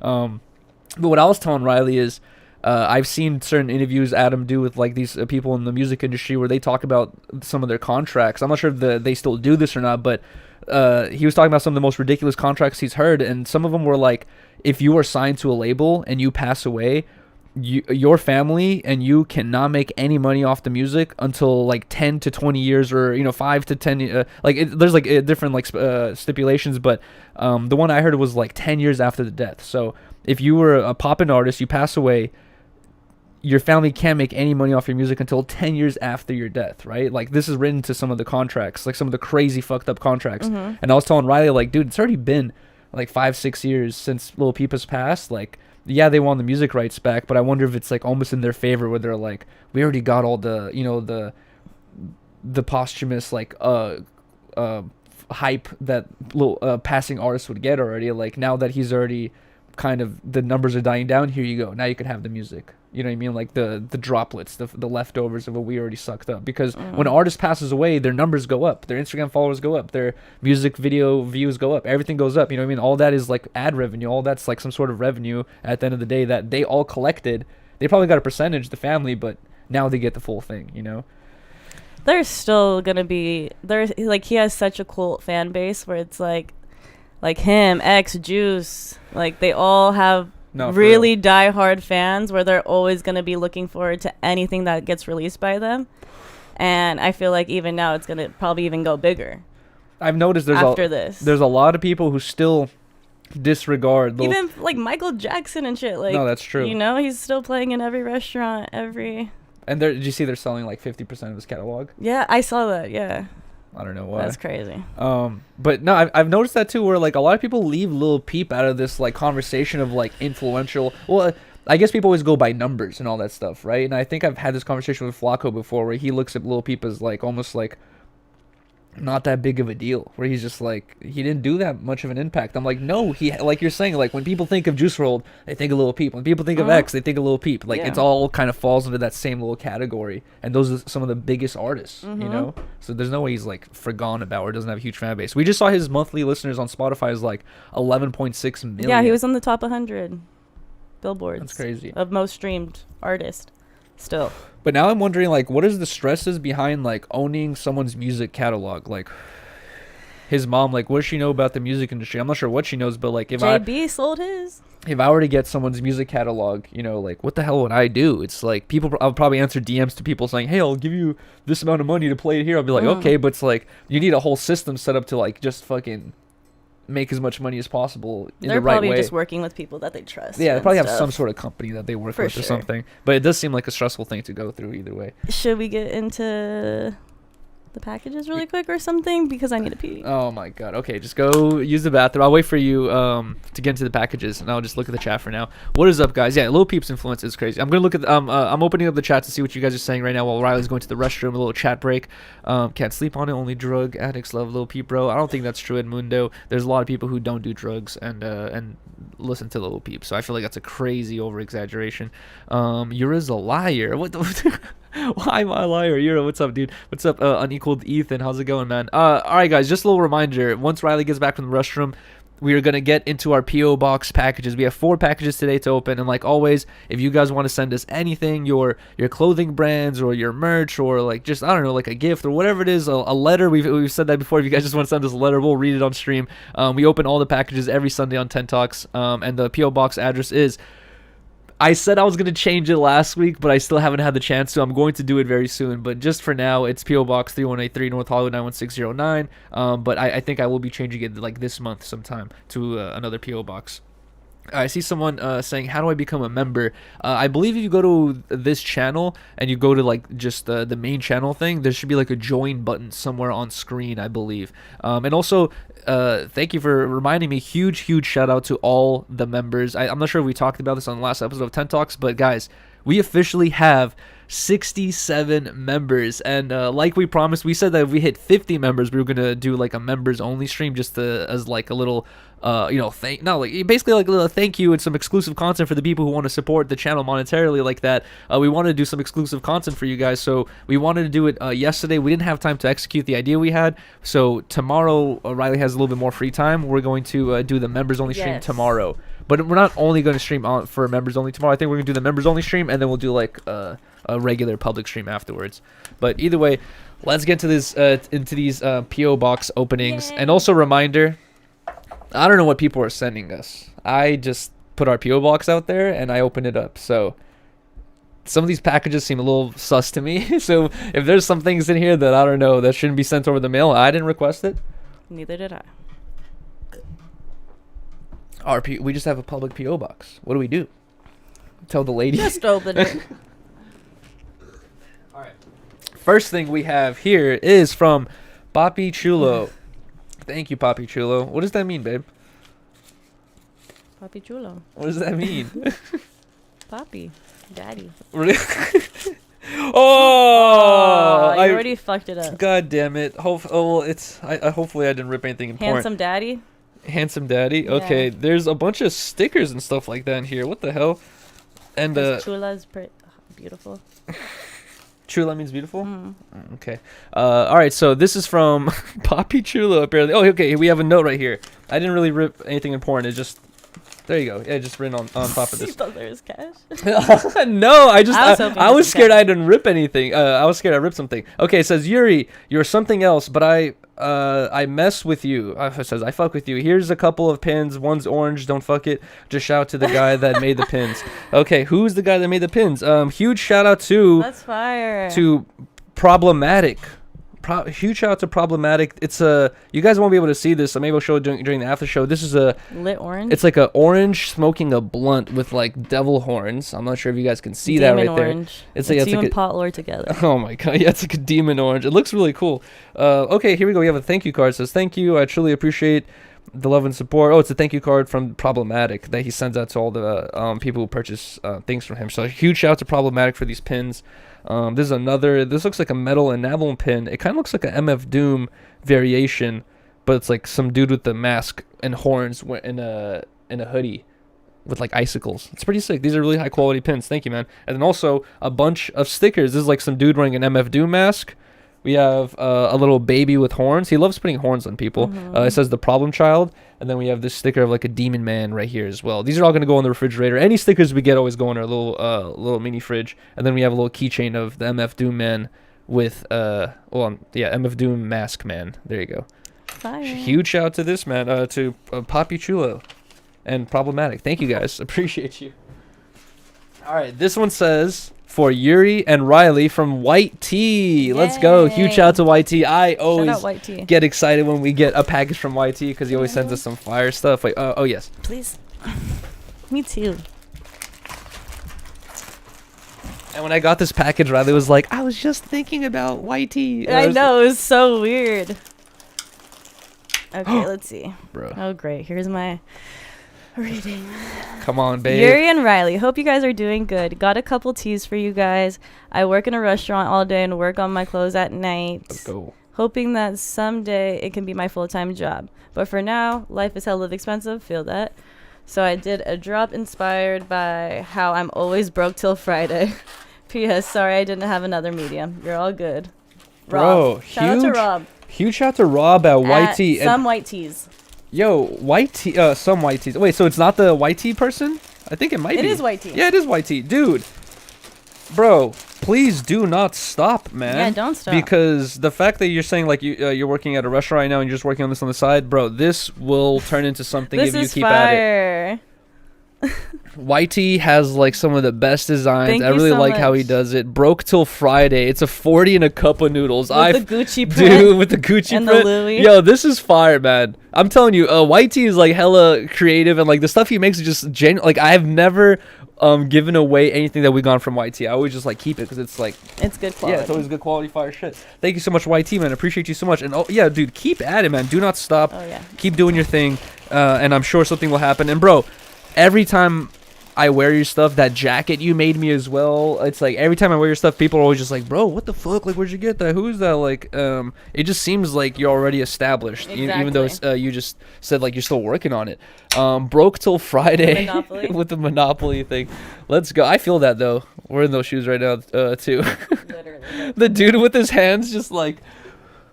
But what I was telling Riley is, I've seen certain interviews Adam do with like these people in the music industry where they talk about some of their contracts. I'm not sure if they still do this or not, but he was talking about some of the most ridiculous contracts he's heard, and some of them were like, if you are signed to a label and you pass away, your family and you cannot make any money off the music until like 10 to 20 years, or 5 to 10 there's like different like stipulations, but the one I heard was like 10 years after the death. So if you were a poppin' artist, you pass away, your family can't make any money off your music until 10 years after your death, right? Like, this is written to some of the contracts, like some of the crazy fucked up contracts. And I was telling Riley, like, dude, it's already been like 5-6 years since Lil Peep has passed. Like, yeah, they want the music rights back, but I wonder if it's like almost in their favor, where they're like, we already got all the the posthumous like hype that little passing artists would get already. Like, now that he's already kind of, the numbers are dying down, here you go, now you can have the music. You know what I mean? Like the droplets, the leftovers of what we already sucked up. Because when an artist passes away, their numbers go up, their Instagram followers go up, their music video views go up, everything goes up. You know what I mean? All that is like ad revenue. All that's like some sort of revenue at the end of the day that they all collected. They probably got a percentage, the family, but now they get the full thing.
There's still gonna be, like, he has such a cult fan base where it's like him, X, Juice, like they all have really die-hard fans where they're always going to be looking forward to anything that gets released by them. And I feel like even now it's going to probably even go bigger.
I've noticed there's a lot of people who still disregard
even like Michael Jackson and shit. Like,
no, that's true.
He's still playing in every restaurant, And
did you see they're selling like 50% of his catalog?
Yeah, I saw that. Yeah.
I don't know why.
That's crazy.
But no, I've noticed that too, where like a lot of people leave Lil Peep out of this like conversation of like influential. Well, I guess people always go by numbers and all that stuff, right? And I think I've had this conversation with Flacco before, where he looks at Lil Peep as like almost like not that big of a deal, where he's just like, he didn't do that much of an impact. I'm like, no, he, like you're saying, like, when people think of Juice WRLD, they think of Lil Peep. When people think of X, they think of Lil Peep. Like, it's all kind of falls into that same little category, and those are some of the biggest artists, you know? So there's no way he's, like, forgone about or doesn't have a huge fan base. We just saw his monthly listeners on Spotify is, like, 11.6 million.
Yeah, he was on the top 100 billboards.
That's crazy.
Of most streamed artist still.
But now I'm wondering, like, what is the stresses behind, like, owning someone's music catalog? Like, his mom, like, what does she know about the music industry? I'm not sure what she knows, but, like,
JB sold his.
If I were to get someone's music catalog, you know, like, what the hell would I do? It's like, I'll probably answer DMs to people saying, hey, I'll give you this amount of money to play it here. I'll be like, okay, but it's like, you need a whole system set up to, like, just fucking make as much money as possible in the right way. They're
probably just working with people that they trust.
Yeah, they probably have some sort of company that they work with or something. But it does seem like a stressful thing to go through either way.
Should we get into the packages really quick or something? Because I need to pee.
Oh my god. Okay, just go use the bathroom. I'll wait for you to get into the packages, and I'll just look at the chat for now. What is up, guys? Yeah, Lil Peep's influence is crazy. I'm gonna look at I'm opening up the chat to see what you guys are saying right now while Riley's going to the restroom. A little chat break. Can't sleep on it. Only drug addicts love Lil Peep, bro. I don't think that's true, Edmundo. There's a lot of people who don't do drugs and listen to Lil Peep, so I feel like that's a crazy over exaggeration. Yuri's a liar. What the why am I a liar? Yuri, what's up, dude? What's up, unequaled Ethan? How's it going, man? All right, guys, just a little reminder. Once Riley gets back from the restroom, we are going to get into our P.O. Box packages. We have 4 packages today to open, and like always, if you guys want to send us anything, your clothing brands or your merch or like just, I don't know, like a gift or whatever it is, a letter, we've said that before. If you guys just want to send us a letter, we'll read it on stream. We open all the packages every Sunday on 10 Talks, and the P.O. Box address is, I said I was going to change it last week, but I still haven't had the chance to. I'm going to do it very soon. But just for now, it's P.O. Box 3183 North Hollywood 91609. But I think I will be changing it like this month sometime to another P.O. Box. I see someone saying, how do I become a member? I believe if you go to this channel and you go to like just the main channel thing, there should be like a join button somewhere on screen, I believe. And also, thank you for reminding me. Huge shout out to all the members. I'm not sure if we talked about this on the last episode of 10 Talks, but guys, we officially have 67 members, and like we promised, we said that if we hit 50 members, we were gonna do like a members only stream, just as like a little basically like a little thank you and some exclusive content for the people who want to support the channel monetarily like that. We wanted to do some exclusive content for you guys, so we wanted to do it yesterday. We didn't have time to execute the idea we had, so tomorrow Riley has a little bit more free time. We're going to do the members only stream tomorrow, but we're not only going to stream on for members only tomorrow. I think we're gonna do the members only stream, and then we'll do like a regular public stream afterwards. But either way, let's get to this into these P.O. Box openings. And also reminder, I don't know what people are sending us. I just put our P.O. Box out there and I opened it up. So some of these packages seem a little sus to me. So if there's some things in here that I don't know that shouldn't be sent over the mail, I didn't request it.
Neither did I.
We just have a public P.O. Box. What do we do? Tell the lady.
Just open it.
First thing we have here is from Papi Chulo. Thank you, Papi Chulo. What does that mean, babe?
Papi Chulo.
What does that mean?
Papi. Daddy.
Really? Oh!
You already fucked it up.
God damn it. Hopefully I didn't rip anything important.
Handsome daddy?
Handsome daddy?
Yeah.
Okay, there's a bunch of stickers and stuff like that in here. What the hell? And
Chula's beautiful.
Chula means beautiful? Okay. All right, so this is from Papi Chulo, apparently. Oh, okay, we have a note right here. I didn't really rip anything important. It just... There you go. Yeah, just written on top of this.
You thought there was cash?
No, I was scared I didn't rip anything. I was scared I ripped something. Okay, it says, Yuri, you're something else, but I mess with you. It says, I fuck with you. Here's a couple of pins. One's orange. Don't fuck it. Just shout to the guy that made the pins. Okay, who's the guy that made the pins? Huge shout out to...
That's fire.
To Problematic. Huge shout out to Problematic. It's you guys won't be able to see this, so maybe I'll show it during the after show. This is a
lit orange.
It's like a orange smoking a blunt with like devil horns. I'm not sure if you guys can see
demon
that right
orange.
There.
It's like you and Pot Lord together.
Oh my god, yeah, it's like a demon orange. It looks really cool. Okay, here we go. We have a thank you card. It says, thank you. I truly appreciate the love and support. Oh, it's a thank you card from Problematic that he sends out to all the people who purchase things from him. So a huge shout out to Problematic for these pins. This looks like a metal enamel pin. It kind of looks like an MF Doom variation, but it's like some dude with the mask and horns in a hoodie with like icicles. It's pretty sick. These are really high quality pins. Thank you, man. And then also a bunch of stickers. This is like some dude wearing an MF Doom mask. We have a little baby with horns. He loves putting horns on people. It says the problem child. And then we have this sticker of like a demon man right here as well. These are all going to go on the refrigerator. Any stickers we get always go in our little mini fridge. And then we have a little keychain of the MF Doom man with MF Doom mask man. There you go.
Fire.
Huge shout out to this man, to Poppy Chulo and Problematic. Thank you guys. Appreciate you. All right, this one says for Yuri and Riley from White Tea. Let's go. Huge shout out to White Tea. I always
White Tea.
get excited when we get a package from White Tea because he always sends us some fire stuff. Wait, oh yes.
Please. Me too.
And when I got this package, Riley was like, I was just thinking about White Tea.
I know, it was so weird. Okay, let's see.
Bro.
Oh, great. Here's my reading.
Come on, babe.
Yuri and Riley, hope you guys are doing good. Got a couple teas for you guys. I work in a restaurant all day and work on my clothes at night.
Let's go.
Hoping that someday it can be my full-time job. But for now, life is hella expensive. Feel that. So I did a drop inspired by how I'm always broke till Friday. P.S. Sorry I didn't have another medium. You're all good.
Bro,
Rob. Shout out to Rob.
Huge shout out to Rob at White Tea.
Some White Teas.
Yo, White Tea, some White Teas. Wait, so it's not the White Tea person? I think it might be.
It is White Tea.
Yeah, it is White Tea. Dude, bro, please do not stop, man.
Yeah, don't stop.
Because the fact that you're saying like you're working at a restaurant right now and you're just working on this on the side, bro, this will turn into something if you keep at it. White Tea has like some of the best designs.
Thank
I
you
really
so
like how he
much.
does it. Broke till Friday. It's a 40 and a cup of noodles.
With the Gucci print.
Dude, with the Gucci
and the
print.
Louis.
Yo, this is fire, man. I'm telling you, White Tea is like hella creative and like the stuff he makes is just genuine. Like I've never given away anything that we got from White Tea. I always just like keep it because it's like
It's good quality.
yeah, it's always good quality fire shit. Thank you so much, White Tea, man. I appreciate you so much. And oh yeah, dude, keep at it, man. Do not stop.
Oh, yeah.
Keep doing your thing, and I'm sure something will happen. And bro, every time I wear your stuff, that jacket you made me as well, it's like every time I wear your stuff, people are always just like, bro, what the fuck, like where'd you get that, who is that? Like it just seems like you're already established. Even though it's, you just said like you're still working on it. Broke till Friday
Monopoly.
with the Monopoly thing. Let's go. I feel that though. We're in those shoes right now too.
Literally.
The dude with his hands just like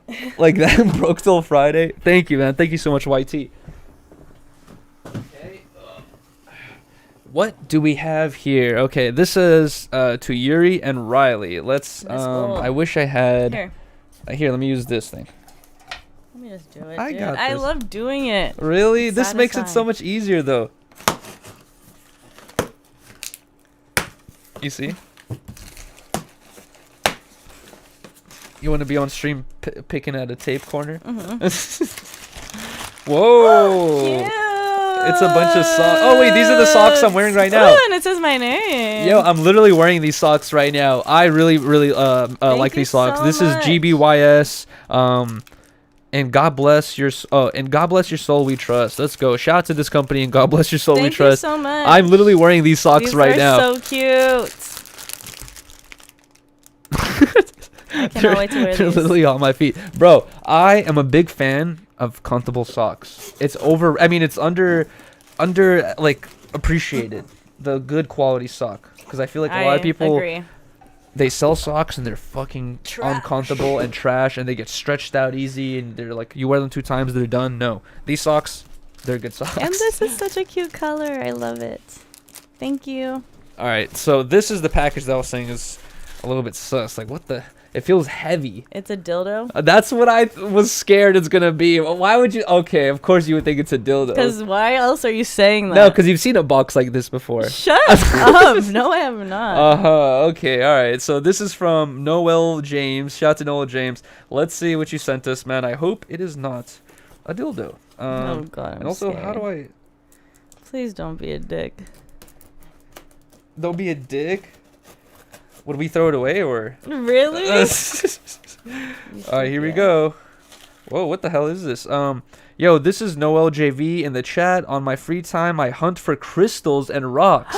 that. Broke till Friday. Thank you, man. Thank you so much, White Tea. What do we have here? Okay, this is to Yuri and Riley. Let's I wish I had here, let me use this thing.
Let me just do it.
I
dude.
got
I
this.
love doing it.
Really?
It's
This makes it so
satisfying.
much easier though. You see? You want to be on stream picking at a tape corner? Whoa!
Cute.
It's a bunch of socks. Oh wait, these are the socks I'm wearing right now.
Ooh, and it says my name.
Yo, I'm literally wearing these socks right now. I really like
you
these socks.
so
This
much.
is GBYS. And God bless your and God bless your soul we trust. Let's go. Shout out to this company and God bless your soul we
Thank you
trust.
so much.
I'm literally wearing these socks
These
right
are
now.
so cute. I cannot wait to wear
They're
these.
literally on my feet. Bro, I am a big fan of comfortable socks. It's under like appreciated, the good quality sock, because I feel like a lot of people
agree.
they sell socks and they're fucking
Trash.
uncomfortable and trash, and they get stretched out easy, and they're like, you wear them 2 times, they're done. No, these socks, they're good socks.
And this is such a cute color. I love it. Thank you.
All right, so this is the package that I was saying is a little bit sus. Like, what the? It feels heavy.
It's a dildo.
That's what I was scared it's gonna be. Why would you? Okay, of course you would think it's a dildo.
Because why else are you saying that?
No, because you've seen a box like this before.
Shut up. No, I have not.
Okay, all right. So this is from Noel James. Shout out to Noel James. Let's see what you sent us, man. I hope it is not a dildo.
Oh God. I'm
and also,
scared.
how do I?
Please don't be a dick.
Don't be a dick. Would we throw it away or?
Really?
All right, here we go. Whoa, what the hell is this? Yo, this is Noel JV in the chat. On my free time, I hunt for crystals and rocks.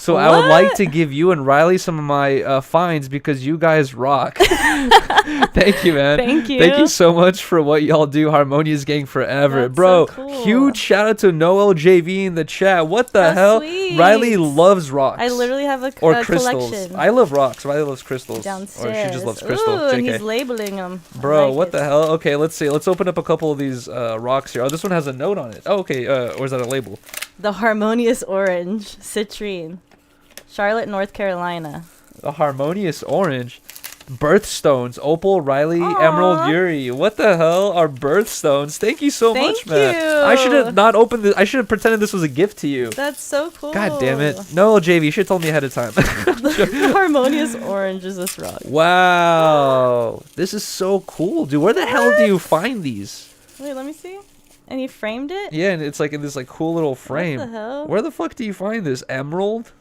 So I would like
What?
to give you and Riley some of my finds because you guys rock. Thank you, man.
Thank you.
Thank you so much for what y'all do. Harmonious Gang forever.
That's
Bro,
so cool.
huge shout out to Noel JV in the chat. What the
How
hell?
sweet.
Riley loves rocks.
I literally have a
or crystals.
collection
I love rocks. Riley loves crystals.
downstairs.
Or she just loves crystal.
Ooh, and
JK.
he's labeling them.
Bro, what the hell? Okay, let's see. Let's open up a couple of these rocks here. Oh, this one has a note on it. Oh, okay. Or is that a label?
The Harmonious Orange Citrine, Charlotte, North Carolina.
The Harmonious Orange. Birthstones. Opal, Riley,
Aw.
Emerald, Yuri. What the hell are birthstones? Thank you so much,
Thank
man.
you.
I should have not opened this. I should have pretended this was a gift to you.
That's so cool.
God damn it. No, JV, you should have told me ahead of time.
The Harmonious Orange is this rock.
Wow. This is so cool, dude. Where the hell do you find these?
Wait, let me see. And he framed it?
Yeah, and it's like in this like cool little frame.
What the hell?
Where the fuck do you find this? Emerald?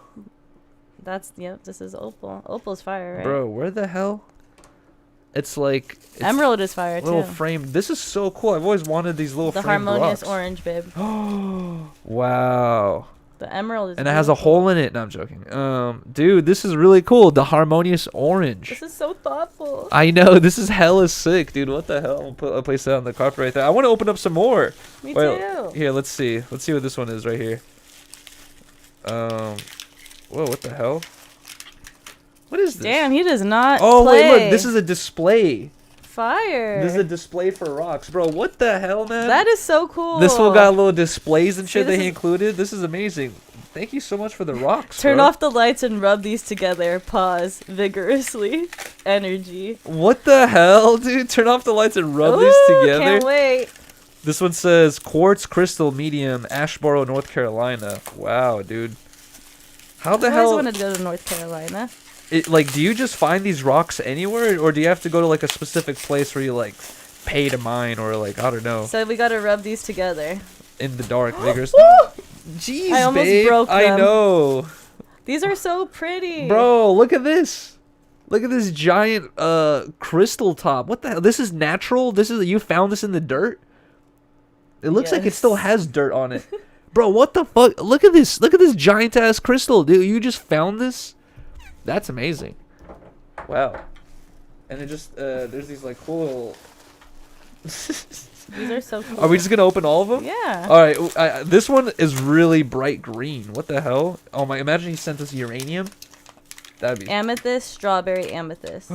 Yep, this is Opal. Opal's fire, right?
Bro, where the hell? It's like it's
Emerald is fire,
little
too.
frame. This is so cool. I've always wanted these little
The
framed
Harmonious
rocks.
Orange, babe.
Wow.
The Emerald is
And it has a
beautiful.
hole in it. No, I'm joking. Dude, this is really cool. The Harmonious Orange.
This is so thoughtful.
I know. This is hella sick, dude. What the hell? I'll place that on the carpet right there. I want to open up some more.
Me
Wait,
too.
Here, let's see. Let's see what this one is right here. Whoa, what the hell? What is this?
Damn, he does not
Oh,
play.
wait, look. This is a display.
fire.
This is a display for rocks. Bro, what the hell, man?
That is so cool.
This one got little displays and
See,
shit that
this
he
is-
included. This is amazing. Thank you so much for the rocks,
Turn
bro.
off the lights and rub these together. Pause. Vigorously. Energy.
What the hell, dude? Turn off the lights and rub these
Ooh,
together.
Can't wait.
This one says Quartz Crystal Medium, Asheboro, North Carolina. Wow, dude. How the
I always
hell?
wanted to go to North Carolina.
Like, do you just find these rocks anywhere, or do you have to go to like a specific place where you like pay to mine, or like I don't know,
So we gotta rub these together.
in the dark, vigorous? Jeez,
I almost
babe.
broke
I
them.
know,
These are so pretty.
bro. Look at this. Look at this giant crystal top. What the hell? This is natural. This is you found this in the dirt. It looks like it still
Yes.
has dirt on it. Bro, what the fuck? Look at this. Look at this giant ass crystal, dude. You just found this? That's amazing. Wow. And it just there's these like cool little
These are so cool.
Are we just going to open all of them?
Yeah.
All right, this one is really bright green. What the hell? Oh my, imagine he sent us uranium. That'd be
Amethyst, strawberry amethyst.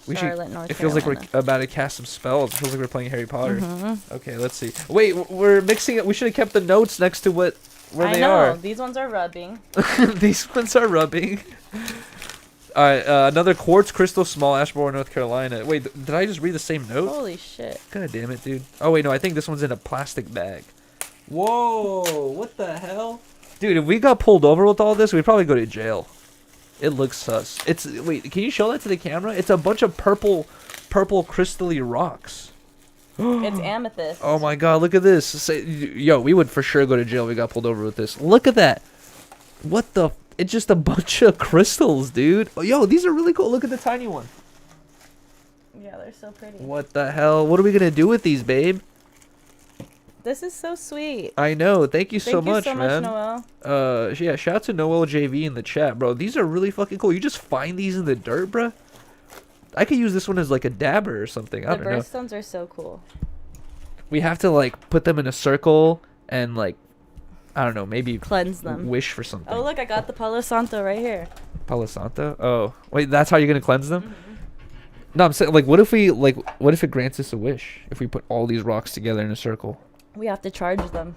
we
Charlotte, North
It feels like
Carolina.
we're about to cast some spells. It feels like we're playing Harry Potter.
Mm-hmm.
Okay, let's see. Wait, we're mixing it. We should have kept the notes next to where
I
they
know.
are.
These ones are rubbing.
These ones are rubbing. All right, another quartz crystal, small Asheboro, North Carolina. Wait, did I just read the same note?
Holy shit.
God damn it, dude. Oh wait, no, I think this one's in a plastic bag. Whoa, what the hell? Dude, if we got pulled over with all this, we'd probably go to jail. It looks sus. Wait, can you show that to the camera? It's a bunch of purple crystally rocks.
It's amethyst.
Oh my god, look at this. Yo, we would for sure go to jail if we got pulled over with this. Look at that. What the? It's just a bunch of crystals, dude. Oh, yo, these are really cool. Look at the tiny one.
Yeah, they're so pretty.
What the hell? What are we gonna do with these, babe?
This is so sweet.
I know. Thank you so
Thank you
much,
so
man.
much, Noel.
Yeah, shout out to Noel JV in the chat, bro. These are really fucking cool. You just find these in the dirt, bro. I could use this one as like a dabber or something. I
The
don't know.
birthstones are so cool.
We have to like put them in a circle and like, I don't know, maybe
Cleanse them.
wish for something.
Oh, look, I got the Palo Santo right here.
Palo Santo? Oh, wait, that's how you're gonna cleanse them? No, I'm saying like, what if it grants us a wish if we put all these rocks together in a circle?
We have to charge them.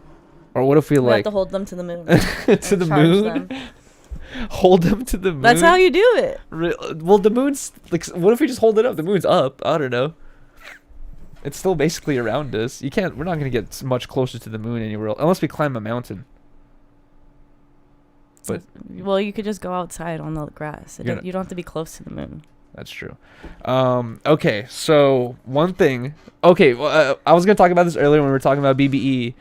Or what if we
We
like
have to hold them to the moon.
to
and
the
charge
moon?
them.
Hold them to the moon.
That's how you do it.
Well, the moon's like. What if we just hold it up? The moon's up. I don't know. It's still basically around us. You can't. We're not gonna get much closer to the moon anywhere else, unless we climb a mountain. But
Well, you could just go outside on the grass.
You're not-
You don't have to be close to the moon.
that's true. Okay. So one thing. Okay. Well, I was gonna talk about this earlier when we were talking about BBE.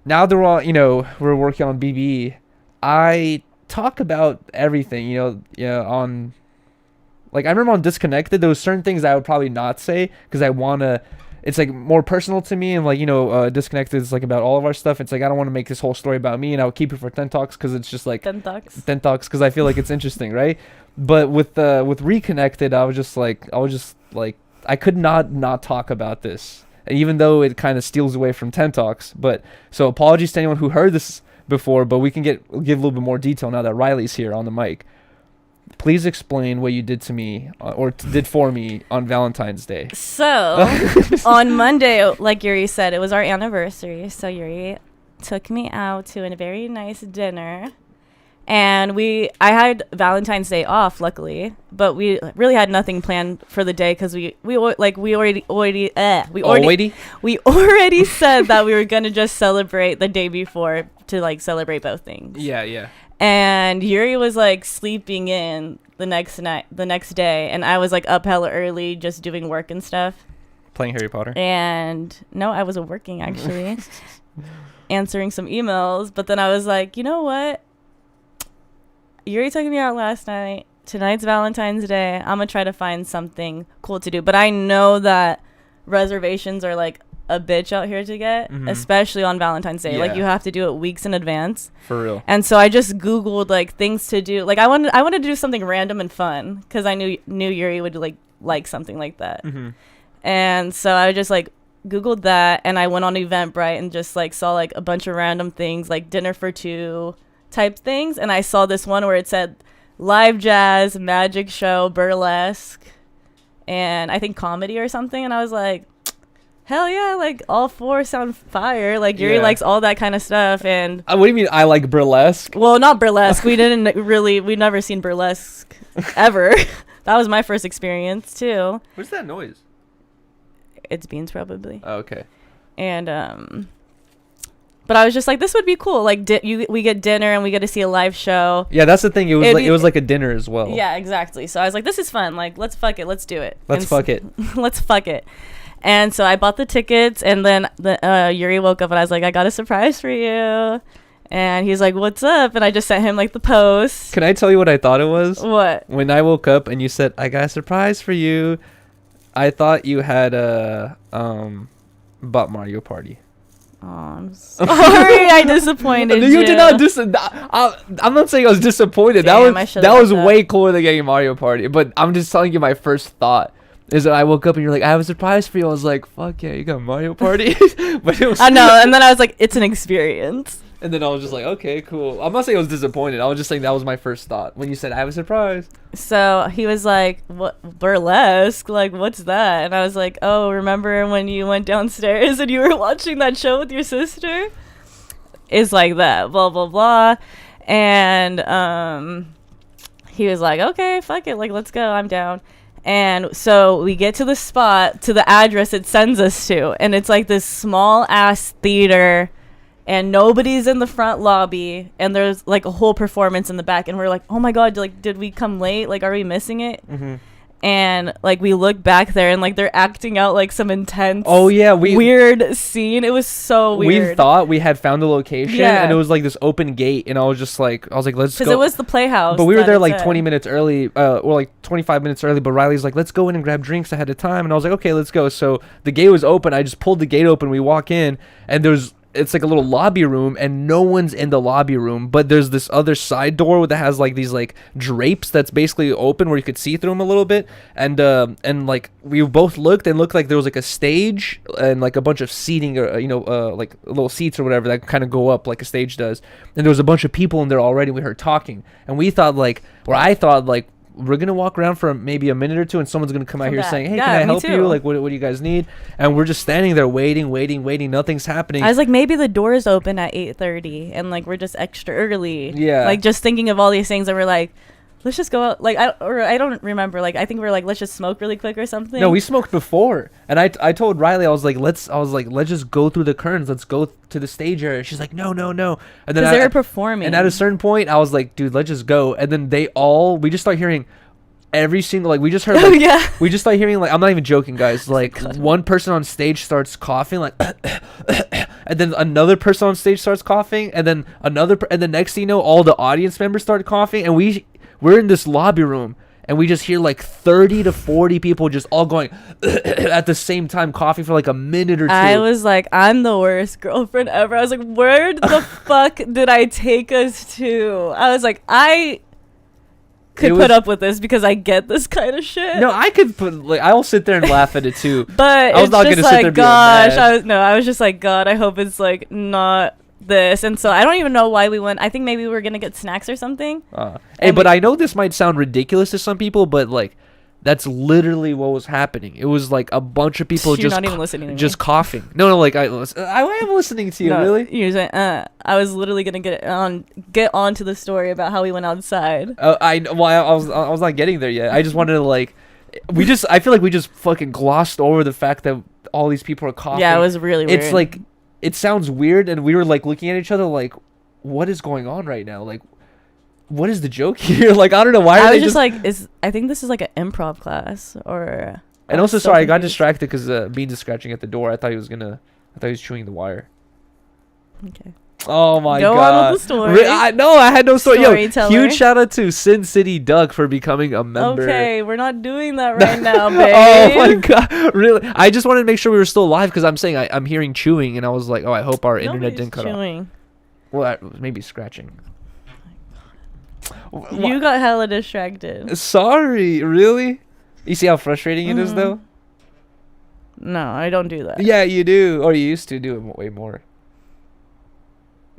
Now that we're all, we're working on BBE, I talk about everything. On. Like, I remember on Disconnected, there was certain things I would probably not say because I want to it's like more personal to me, and like, Disconnected is like about all of our stuff. It's like I don't want to make this whole story about me, and I'll keep it for 10 talks because it's just like
10 talks.
10 talks because I feel like it's interesting, right? But with Reconnected, I was just like I could not talk about this, even though it kind of steals away from 10 talks. But so apologies to anyone who heard this before, but we can give a little bit more detail now that Riley's here on the mic. Please explain what you did to me did for me on Valentine's Day.
So on Monday, like Yuri said, it was our anniversary. So Yuri took me out to a very nice dinner. And I had Valentine's Day off, luckily, but we really had nothing planned for the day because we already said that we were gonna just celebrate the day before to like celebrate both things.
Yeah.
And Yuri was like sleeping in the next day, and I was like up hella early just doing work and stuff.
Playing Harry Potter.
And no, I was working actually, answering some emails. But then I was like, you know what? Yuri took me out last night. Tonight's Valentine's Day. I'm gonna try to find something cool to do. But I know that reservations are like a bitch out here to get, especially on Valentine's Day.
Yeah.
Like you have to do it weeks in advance.
For real.
And so I just Googled like things to do. Like I wanted to do something random and fun because I knew Yuri would like something like that. And so I just like Googled that, and I went on Eventbrite and just like saw like a bunch of random things like dinner for two type things. And I saw this one where it said live jazz, magic show, burlesque, and I think comedy or something. And I was like, hell yeah, like all four sound fire. Like Yuri likes all that kind of stuff. And
what do you mean I like burlesque?
Well, not burlesque. We'd never seen burlesque ever. That was my first experience too.
What's that noise?
It's beans probably.
Oh, okay.
And but I was just like, this would be cool. Like we get dinner and we get to see a live show.
Yeah, that's the thing. It was like a dinner as well.
Yeah, exactly. So I was like, this is fun. Like, let's fuck it. Let's do it.
Let's fuck it.
Let's fuck it. And so I bought the tickets, and then Yuri woke up, and I was like, I got a surprise for you. And he's like, what's up? And I just sent him like the post.
Can I tell you what I thought it was?
What?
When I woke up and you said, I got a surprise for you, I thought you had bought Mario Party.
Oh, I'm sorry. I disappointed you.
You did not I'm not saying I was disappointed.
Damn,
that was way cooler than getting Mario Party. But I'm just telling you my first thought is that I woke up and you're like, I have a surprise for you. I was like, fuck yeah, you got Mario Party. But it was
I know, and then I was like, it's an experience.
And then I was just like, okay, cool. I'm not saying I was disappointed. I was just saying that was my first thought when you said I have a surprise.
So he was like, what, burlesque? Like, what's that? And I was like, oh, remember when you went downstairs and you were watching that show with your sister? It's like that, blah, blah, blah. And he was like, okay, fuck it. Like, let's go. I'm down. And so we get to the spot, to the address it sends us to. And it's like this small ass theater. And nobody's in the front lobby, and there's like a whole performance in the back, and we're like, oh my god, like, did we come late? Like, are we missing it? And like we look back there, and like they're acting out like some intense weird scene. It was so weird.
We thought we had found the location, and it was like this open gate, and I was like, let's go,
because it was the Playhouse.
But we were there like 20 minutes early, or like 25 minutes early. But Riley's like, let's go in and grab drinks ahead of time, and I was like, okay, let's go. So the gate was open. I just pulled the gate open. We walk in, and it's like a little lobby room, and no one's in the lobby room, but there's this other side door that has like these like drapes that's basically open where you could see through them a little bit, and like we both looked and looked like there was like a stage and like a bunch of seating, or like little seats or whatever that kind of go up like a stage does, and there was a bunch of people in there already. We heard talking, and I thought like we're gonna walk around for maybe a minute or two, and someone's gonna come out here saying, hey, can I help you? Like, what do you guys need? And we're just standing there waiting. Nothing's happening.
I was like, maybe the doors open at 8:30 and like we're just extra early.
Yeah,
like just thinking of all these things, and we're like, let's just go out. Like, I don't remember. Like, I think we're like, let's just smoke really quick or something.
No, we smoked before, and I told Riley, I was like, let's just go through the curtains. Let's go to the stage area. She's like, no. And then
because they were performing.
And at a certain point, I was like, dude, let's just go. And then we just start hearing every single, like, we just heard, like, we just start hearing, like, I'm not even joking, guys, like, one person on stage starts coughing, like, and then another person on stage starts coughing, and then and the next thing you know, all the audience members start coughing, and we're in this lobby room, and we just hear like 30 to 40 people just all going at the same time, coughing for like a minute or two.
I was like, I'm the worst girlfriend ever. I was like, where the fuck did I take us to? I was like, I could put up with this because I get this kind of shit.
No, I could I will sit there and laugh at it too.
But
I was
it's
not
just
gonna sit there
like,
and be
gosh,
mad.
I was just like, God, I hope it's like not this. And so I don't even know why we went. I think maybe we were gonna get snacks or something.
Hey, but I know this might sound ridiculous to some people, but like that's literally what was happening. It was like a bunch of people
You're not even listening to me.
just coughing. No, like I am listening to you.
No,
Really?
You're saying, I was literally gonna get on to the story about how we went outside.
I was not getting there yet. I just wanted to like, I feel like we just fucking glossed over the fact that all these people are coughing.
Yeah, it was really weird.
It's like, it sounds weird, and we were like looking at each other like, what is going on right now? Like, what is the joke here? Like, I don't know why.
I was just like, I think this is like an improv class or.
And also,
so
sorry, I got
confused.
distracted because Beans is scratching at the door. I thought he was chewing the wire.
Okay.
Oh my
Go
god!
on with the story.
I had no story. Yo,
Storyteller.
huge shout out to Sin City Duck for becoming a member.
Okay, we're not doing that right now, babe.
Oh my god! Really? I just wanted to make sure we were still live because I'm saying I'm hearing chewing, and I was like, oh, I hope our internet
Nobody's
didn't cut off.
chewing.
Well, maybe scratching.
You got hella distracted.
Sorry, really? You see how frustrating it is, though?
No, I don't do that.
Yeah, you do, or you used to do it way more.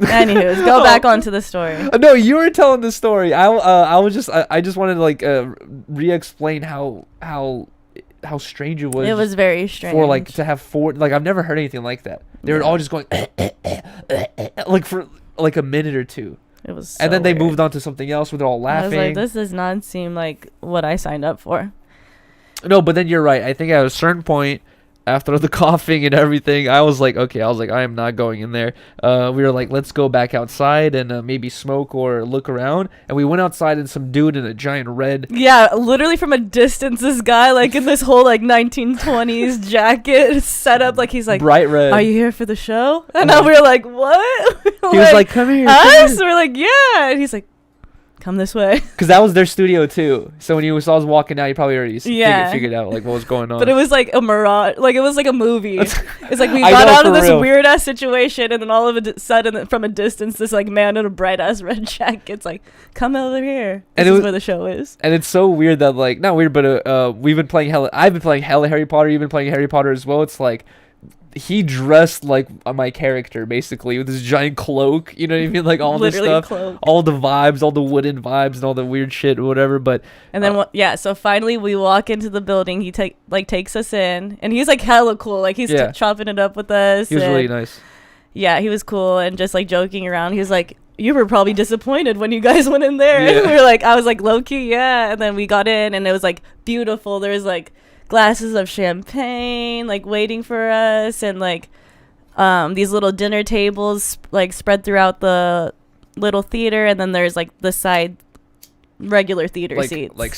Anyways, go back onto the story.
No, you were telling the story. I just wanted to like re-explain how strange it was.
It was very strange.
For like to have four, like I've never heard anything like that. They were all just going like for like a minute or two.
It was.
And then they
weird.
moved on to something else where they're all
I was
laughing.
like, this does not seem like what I signed up for.
No, but then you're right. I think at a certain point, after the coughing and everything, I was like, I am not going in there. We were like, let's go back outside and maybe smoke or look around. And we went outside, and some dude in a giant red.
Yeah, literally from a distance, this guy like in this whole like 1920s jacket set up, like he's like,
bright red.
"Are you here for the show?" And then we were like, "What?"
He was like, come here.
us. We're like, "Yeah," and he's like, "Come this way."
Because that was their studio too. So when you saw us walking out, you probably already figured out like what was going on.
But it was like a mirage, like it was like a movie. It's like we
I
got
know,
out of
for
this
real.
weird ass situation, and then all of a sudden, from a distance, this like man in a bright ass red jacket's like, "Come over here."
And
This
it
is
was-
where the show is.
And it's so weird that like, not weird, but we've been playing I've been playing hella Harry Potter. You've been playing Harry Potter as well. It's like he dressed like my character basically with this giant cloak. You know what I mean? Like all this
Literally
stuff,
cloak.
all the vibes, all the wooden vibes, and all the weird shit, or whatever. But
And then so finally we walk into the building. He takes us in, and he's like hella cool. Like he's
Yeah.
chopping it up with us.
he was
and
really nice.
Yeah, he was cool and just like joking around. He was like, "You were probably disappointed when you guys went in there."
Yeah.
And we were like, I was like, low key, yeah. And then we got in, and it was like beautiful. There was like glasses of champagne like waiting for us, and like these little dinner tables like spread throughout the little theater, and then there's like the side regular theater seats.
like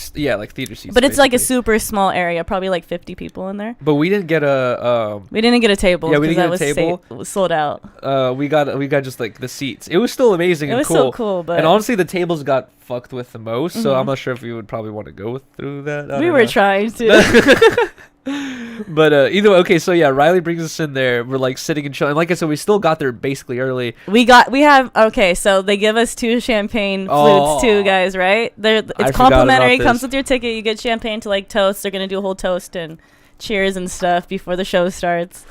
theater seats.
But it's like a
basically.
super small area, probably like 50 people in there.
But we didn't get
We didn't get a table.
Yeah, we didn't
because
get a table.
It was sold out.
we got just like the seats. It was still amazing
It
and
was
cool.
so cool, but
And honestly, the tables got fucked with the most. So
Mhm.
I'm not sure if we would probably want to go through that. I
we
don't
were
know.
trying to.
But either way, okay, so yeah, Riley brings us in there. We're like sitting and chilling. And like I said, we still got there basically early.
So they give us 2 champagne
Oh.
flutes too, guys, right?
I
It's
forgot
complimentary,
about
comes
this.
with your ticket. You get champagne to like toast. They're gonna do a whole toast and cheers and stuff before the show starts.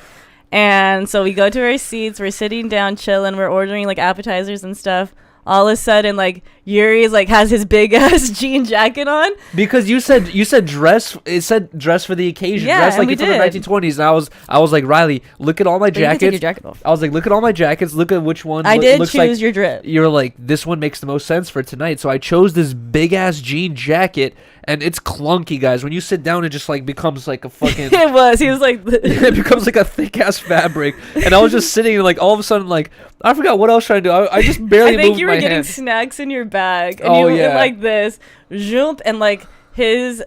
And so we go to our seats, we're sitting down chilling, we're ordering like appetizers and stuff. All of a sudden, like Yuri is like has his big ass jean jacket on.
Because you said dress. It said dress for the occasion.
Yeah,
dress
and
like
we
you're from the
did.
1920s. And I was like, Riley, look at all my
But you can take
jackets.
your jacket off.
I was like, look at all my jackets. Look at which one
I did
looks
choose
like
your drip.
You're like, this one makes the most sense for tonight. So I chose this big ass jean jacket, and it's clunky, guys. When you sit down, it just like becomes like a fucking.
It was. He was like.
It becomes like a thick ass fabric, and I was just sitting and like all of a sudden like I forgot what I was trying to do. I just barely
I think
moved
you
my
were getting
hand.
snacks in your bag, and
Oh,
you
yeah.
went like this, zoom, and like his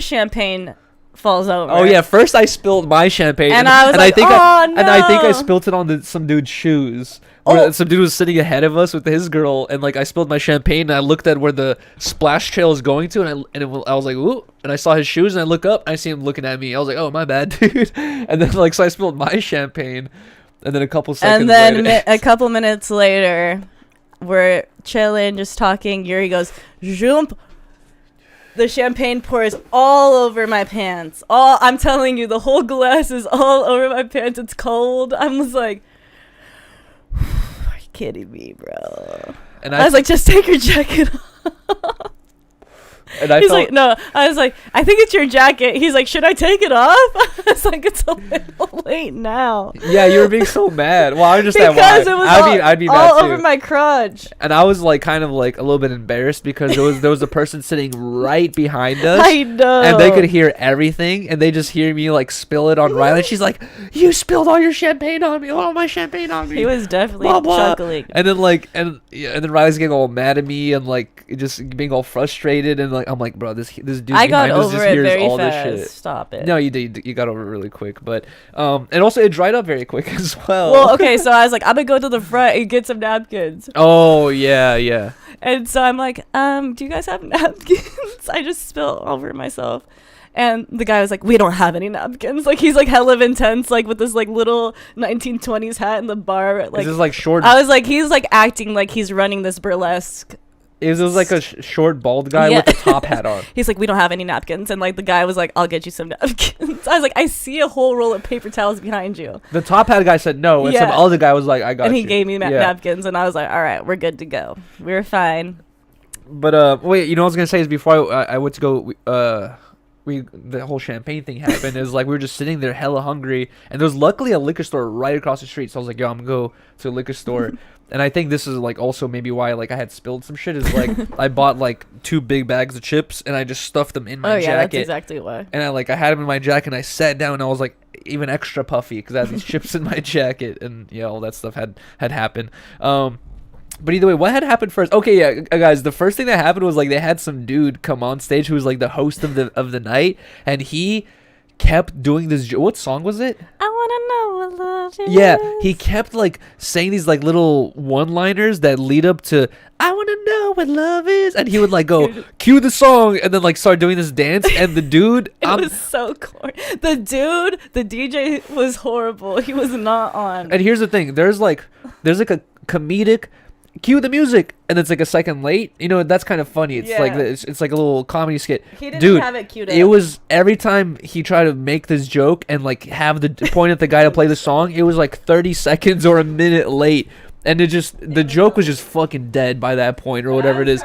champagne falls over.
Oh yeah, first I spilled my champagne,
And I was like,
and I think I
no."
spilled it on some dude's shoes.
Oh.
Some dude was sitting ahead of us with his girl, and like I spilled my champagne, and I looked at where the splash trail is going to, I was like, ooh, and I saw his shoes, and I look up, and I see him looking at me. I was like, oh my bad, dude. And then like so I spilled my champagne, and then a couple seconds
And then
later,
a couple minutes later, we're chilling, just talking. Yuri goes, "Jump." The champagne pours all over my pants. I'm telling you, the whole glass is all over my pants. It's cold. I'm just like, are you kidding me, bro?
and
I was like, just take your jacket off.
and I
He's
felt,
like, no. I was like, I think it's your jacket. He's like, should I take it off? I was like, it's a little late now.
yeah, you were being so mad. Well, I understand
Because
why.
it was
I'd be
all
mad too.
over my crotch.
And I was like kind of like a little bit embarrassed because there was a person sitting right behind us.
I know.
And they could hear everything, and they just hear me like spill it on Riley. She's like, "You spilled all your champagne on me, all my champagne on me."
He was definitely
Blah, blah.
chuckling.
And then like, and then Riley's getting all mad at me and like just being all frustrated, and like I'm like, bro, this dude
I got
behind us
over
just
it
hears
very
all
fast.
this shit.
Stop it.
No, you did. You got over it really quick, but and also it dried up very quick as well.
Well, okay, so I was like, I'm gonna go to the front and get some napkins.
Oh yeah.
And so I'm like, do you guys have napkins? I just spilled over myself. And the guy was like, we don't have any napkins. Like, he's like hella intense, like with this like little 1920s hat in the bar. Like,
This is like short.
I was like, he's like acting like he's running this burlesque.
It was like a short bald guy
Yeah.
with a top hat on.
He's like, we don't have any napkins. And like the guy was like, I'll get you some napkins. I was like, I see a whole roll of paper towels behind you.
The top hat guy said no, and
Yeah.
some other guy was like, "I got you."
And he gave me
Yeah.
napkins, and I was like, all right, we're good to go. We're fine.
But wait, you know what I was gonna say is before I went to go, the whole champagne thing happened. Is like we were just sitting there hella hungry, and there was luckily a liquor store right across the street. So I was like, yo, I'm gonna go to a liquor store. And I think this is like also maybe why like I had spilled some shit. Is like I bought like 2 big bags of chips, and I just stuffed them in my
Oh yeah, that's
jacket.
exactly why.
And I had them in my jacket, and I sat down, and I was like even extra puffy because I had these chips in my jacket, and yeah, all that stuff had happened. But either way, what had happened first? Okay, yeah, guys, the first thing that happened was like they had some dude come on stage who was like the host of the night, and he kept doing this. What song was it?
I wanna know what love is.
Yeah, he kept like saying these like little one-liners that lead up to "I wanna know what love is," and he would like go cue the song and then like start doing this dance. And the dude,
It was so corny. The DJ was horrible. He was not on.
and here's the thing: there's like a comedic. Cue the music, and it's like a second late. You know, that's kind of funny. It's like
Yeah.
it's like a little comedy skit.
He didn't
Dude,
have it queued
it
up.
was every time he tried to make this joke and like have the point at the guy to play the song, it was like 30 seconds or a minute late, and the joke was just fucking dead by that point or whatever it is.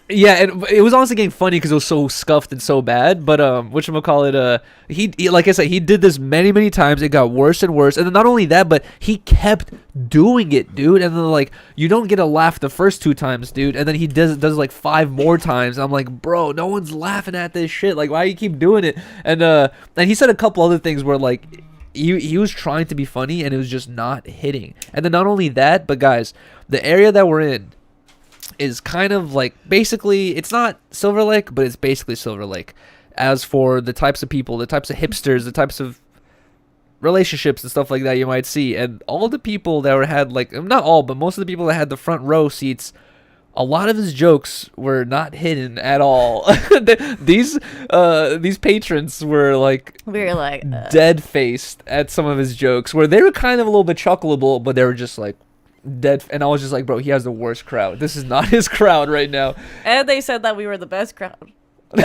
Yeah, and it was honestly getting funny because it was so scuffed and so bad. But whatchamacallit, he like I said, he did this many times. It got worse and worse, and then not only that, but he kept doing it, dude. And then like you don't get a laugh the first 2 times, dude, and then he does like 5 more times. I'm like, bro, no one's laughing at this shit. Like, why do you keep doing it? And he said a couple other things where like he was trying to be funny and it was just not hitting. And then not only that, but guys, the area that we're in is kind of like basically it's not Silver Lake, but it's basically Silver Lake. As for the types of people, the types of hipsters, the types of relationships and stuff like that you might see, and all the people that had like not all, but most of the people that had the front row seats, a lot of his jokes were not hidden at all. These patrons were like
We were like,
dead faced at some of his jokes, where they were kind of a little bit chuckleable, but they were just like dead. And I was just like, bro, he has the worst crowd. This is not his crowd right now.
and they said that we were the best crowd. So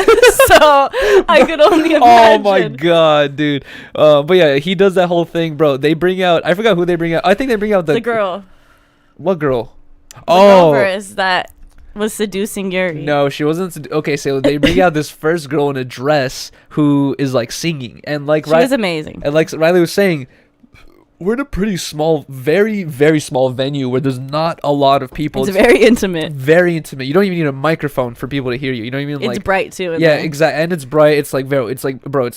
I could only imagine.
Oh my god, dude. But yeah, he does that whole thing, bro. They bring out, I forgot who they bring out. I think they bring out
The girl.
What girl?
The
Oh,
golfers that was seducing Yuri.
no, she wasn't. Okay, so they bring out this first girl in a dress who is like singing, and like
She was amazing.
and like Riley was saying, we're in a pretty small, very small venue where there's not a lot of people.
It's very intimate.
very intimate. You don't even need a microphone for people to hear you. You know what I mean?
It's
Like,
bright too. in
yeah,
there.
exactly. And it's bright. It's like bro, it's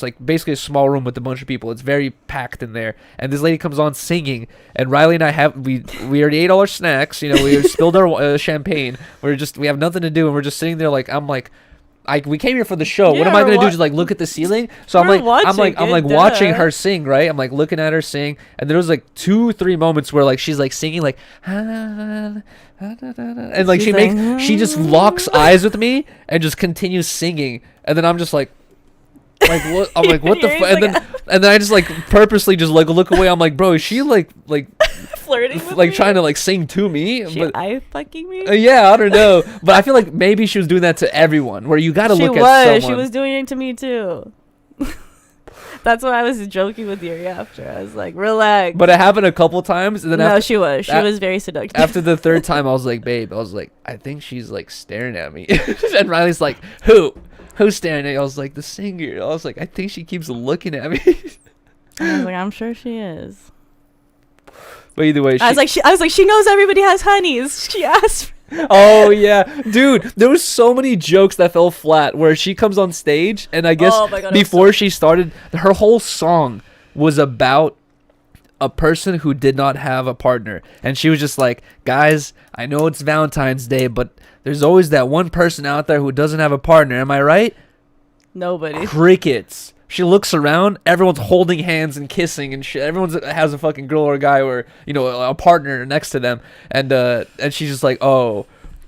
like basically a small room with a bunch of people. It's very packed in there. And this lady comes on singing, and Riley and I we already ate all our snacks. You know, we spilled our champagne. We have nothing to do, and we're just sitting there like I'm like, we came here for the show.
Yeah,
what am I
we're
gonna do?
wa-
Just like look at the ceiling? So I'm
We're
like
watching it,
watching
duh.
her sing, right? I'm like looking at her sing, and there was like 2-3 moments where like she's like singing like, and like
She's
she just locks eyes with me and just continues singing, and then I'm just like what? I'm like, what the
Yuri's
fuck? And then I just like purposely just like look away. I'm like, bro, is she like
flirting with
like
me?
trying to like sing to me?
She
But
eye fucking me?
yeah, I don't know. But I feel like maybe she was doing that to everyone, where you gotta
She
look at
was.
someone.
She was doing it to me too. That's why I was joking with Yuri after. I was like, relax.
But it happened a couple times, and then
no,
after,
she was. She
a-
was very seductive.
after the third time, I was like, babe, I was like, I think she's like staring at me. And Riley's like, who? Who's staring at you? I was like, the singer. I was like, I think she keeps looking at me.
I was like, I'm sure she is.
But either way,
I was like, she knows everybody has honeys. She asked.
oh yeah, dude, there was so many jokes that fell flat where she comes on stage, and I guess
Oh my God,
before she started, her whole song was about a person who did not have a partner, and she was just like, guys, I know it's Valentine's Day, but there's always that one person out there who doesn't have a partner. Am I right?
Nobody.
Crickets. She looks around, everyone's holding hands and kissing and shit. Everyone has a fucking girl or a guy or, you know, a partner next to them. And she's just like, oh.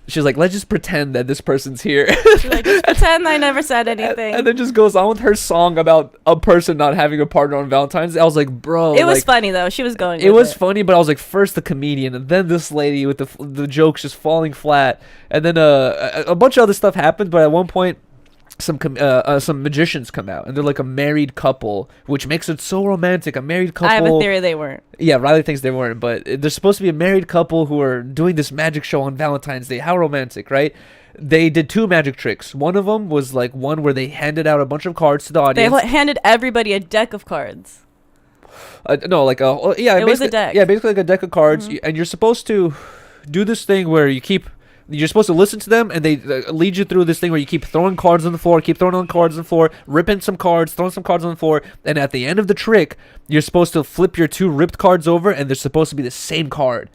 She's like, let's just pretend that this person's here.
She's like, just pretend I never said anything.
And then just goes on with her song about a person not having a partner on Valentine's Day. I was like, bro.
it was
like,
funny though. She was going.
It
with
was funny, but I was like, first the comedian, and then this lady with the jokes just falling flat. And then a bunch of other stuff happened, but at one point, some magicians come out, and they're like a married couple, which makes it so romantic. A married couple.
I have a theory they weren't.
Yeah, Riley thinks they weren't, but they're supposed to be a married couple who are doing this magic show on Valentine's Day. How romantic, right? They did 2 magic tricks. One of them was like one where they handed out a bunch of cards to the
They
audience.
handed everybody a deck of cards.
No, like a yeah,
It was a
basically-
deck.
Yeah, basically like a deck of cards, and you're supposed to do this thing where you're supposed to listen to them, and they lead you through this thing where you keep throwing cards on the floor, ripping some cards, throwing some cards on the floor, and at the end of the trick, you're supposed to flip your 2 ripped cards over, and they're supposed to be the same card.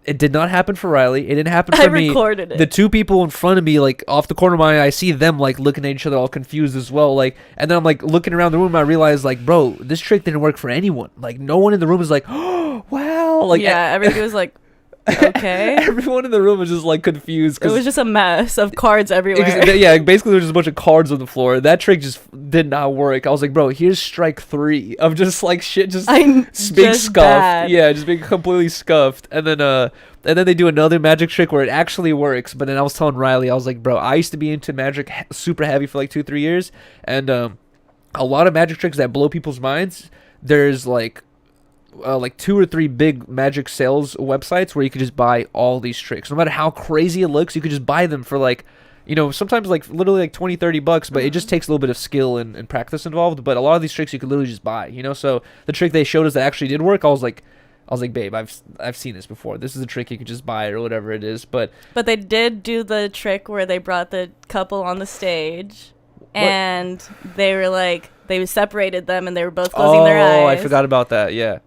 It did not happen for Riley. It didn't happen for
I
me.
recorded it.
The 2 people in front of me, like off the corner of my eye, I see them like looking at each other all confused as well. Like, and then I'm like looking around the room, I realize like, bro, this trick didn't work for anyone. Like, no one in the room is like, oh wow. Like,
yeah, everybody was like, okay.
everyone in the room was just like confused.
It was just a mess of cards everywhere.
Yeah, basically there's just a bunch of cards on the floor. That trick just did not work. I was like, bro, here's strike 3 of just like shit, just
I'm
being
just
scuffed.
bad.
Yeah, just being completely scuffed. And then they do another magic trick where it actually works. But then I was telling Riley, I was like, bro, I used to be into magic super heavy for like 2-3 years, and a lot of magic tricks that blow people's minds. There's like 2 or 3 big magic sales websites where you could just buy all these tricks. No matter how crazy it looks, you could just buy them for like, you know, sometimes like literally like $20-$30, but it just takes a little bit of skill and practice involved. But a lot of these tricks you could literally just buy, you know. So the trick they showed us that actually did work, I was like, babe, I've seen this before. This is a trick you could just buy or whatever it is. But
But they did do the trick where they brought the couple on the stage, and they were like, they separated them, and they were both closing their eyes.
Oh, I forgot about that. Yeah.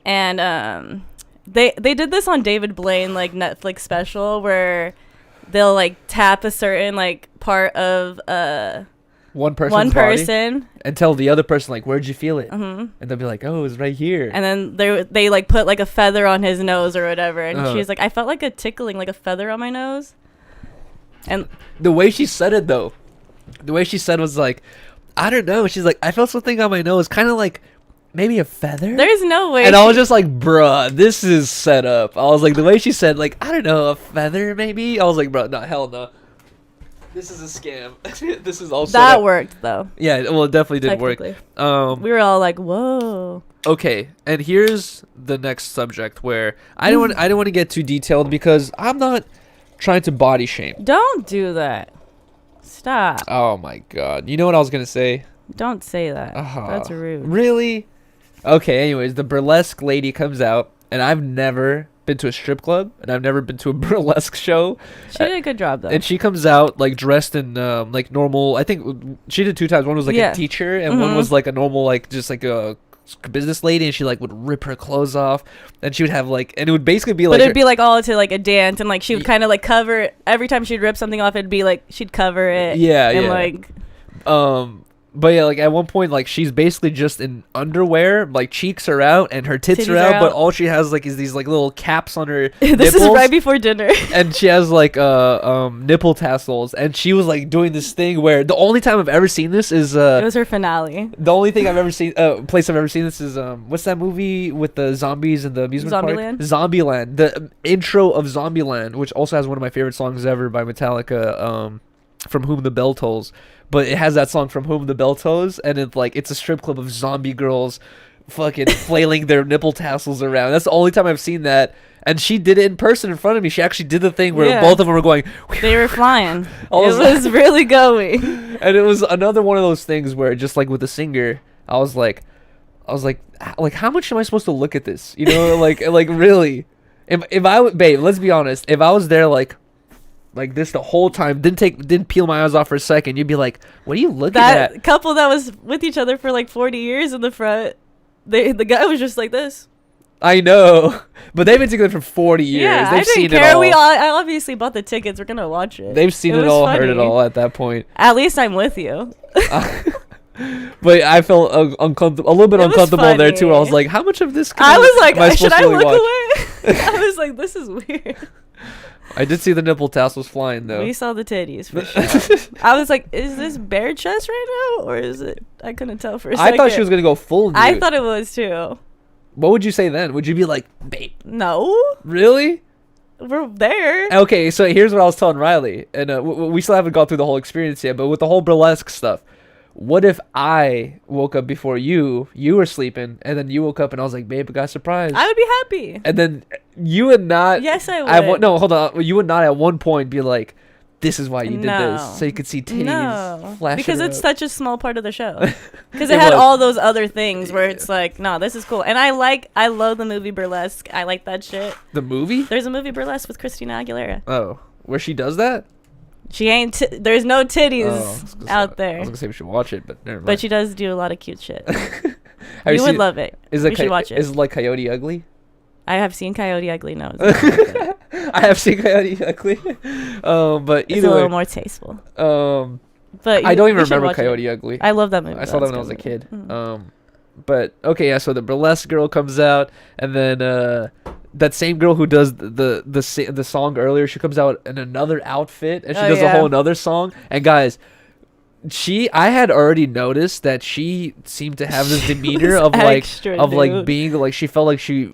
And they did this on David Blaine like Netflix special where they'll like tap a certain like part of
one
one
body
person,
and tell the other person like, where'd you feel it?
Mhm.
And they'll be like, oh, it's right here.
and then they like put like a feather on his nose or whatever, and
Uh-huh.
she was like, I felt like a tickling, like a feather on my nose. And
The way she said it though, was like, I don't know. She's like, I felt something on my nose, kind of like maybe a feather.
there's no way.
And I was just like, bruh, this is set up. I was like, the way she said, like, I don't know, a feather maybe. I was like, bro, no, hell no. This is a scam. This is all set
that
up.
worked though.
Yeah, well, it definitely did work.
Technically. We were all like, whoa.
Okay, and here's the next subject where I don't want to get too detailed because I'm not trying to body shame.
Don't do that. Stop.
Oh my god. You know what I was gonna say?
Don't say that.
Oh,
That's rude.
Really? Okay, anyways, the burlesque lady comes out, and I've never been to a strip club, and I've never been to a burlesque show.
She did a good job though.
And she comes out like dressed in like normal. I think she did 2 times. One was like
Yeah.
a teacher, and one
Mhm.
was like a normal, like just like a business lady, and she like would rip her clothes off, and she would have like, and it would basically be like,
but it'd be like all to like a dance, and like she would kind of like cover every time she'd rip something off. It'd be like she'd cover it.
Yeah,
and
yeah.
like,
but yeah, like at one point, like she's basically just in underwear, like cheeks are out and her tits are out, but all she has like is these like little caps on her
this
nipples,
is right before dinner.
and she has like nipple tassels, and she was like doing this thing where the only time I've ever seen this is
It was her finale.
the only thing I've ever seen place I've ever seen this is what's that movie with the zombies and the amusement
Zombieland?
park? Zombieland. The intro of Zombieland, which also has one of my favorite songs ever by Metallica, From Whom the Bell Tolls. But it has that song From Whom the Bell Tolls, and it's a strip club of zombie girls fucking flailing their nipple tassels around. That's the only time I've seen that. And she did it in person in front of me. She actually did the thing where both of them were going.
They were flying. It
was
was really going.
And it was another one of those things where just like with the singer, I was like, how much am I supposed to look at this? You know, like really, if I babe, let's be honest, if I was there like this the whole time, didn't peel my eyes off for a second, you'd be like, what are you looking at?
That couple that was with each other for like 40 years in the front, the guy was just like this.
I know, but they've been together for 40 years.
Yeah,
They've
I didn't
seen
care.
it all.
I obviously bought the tickets. We're gonna watch it.
They've seen it
was
all,
funny.
heard it all at that point.
At least I'm with you.
But I felt uncomfortable, a little bit
It was
uncomfortable there too. I was
funny.
like, how much of this?
I was like,
am I
should
supposed
I
to really
look
watch?
away? I was like, this is weird.
I did see the nipple tassels flying though.
We saw the titties for sure. I was like, is this bare chest right now, or is it? I couldn't tell for a second.
I thought she was gonna go full nude.
I thought it was too.
What would you say then? Would you be like, babe?
No,
Really?
we're there.
Okay, so here's what I was telling Riley, and we still haven't gone through the whole experience yet. But with the whole burlesque stuff, what if I woke up before you were sleeping, and then you woke up, and I was like, babe, I got a surprise.
I would be happy.
And then you would not.
Yes, I would.
No, hold on. You would not at one point be like, this is why you did
No.
this, so you could see titties
No,
flashing.
because it's
around.
such a small part of the show. Because
It
it had
was.
all those other things where it's like, no, this is cool. And I love the movie Burlesque. I like that shit.
The movie.
There's a movie Burlesque with Christina Aguilera.
Oh, where she does that?
She ain't. There's no titties
Oh, I was gonna say-
out
I
there.
was gonna say we should watch it, but never mind.
But she does do a lot of cute shit.
Have
You would
seen-
love it.
Is
We
it
should watch it.
Is it like Coyote Ugly?
I have seen Coyote Ugly. No, it's not like that.
I have seen Coyote Ugly. But
It's
either
a little
way,
more tasteful.
I
But
don't even
we should
remember
watch it.
Coyote Ugly.
I love that movie.
I saw that when I
That's
was a
good
kid.
movie. Mhm.
But okay, yeah. So the burlesque girl comes out, and then that same girl who does the song earlier, she comes out in another outfit, and she
Oh,
does a
yeah.
whole another song. And guys, I had already noticed that she seemed to have this
She
demeanor
was
of like
extra, dude.
being like she felt like she.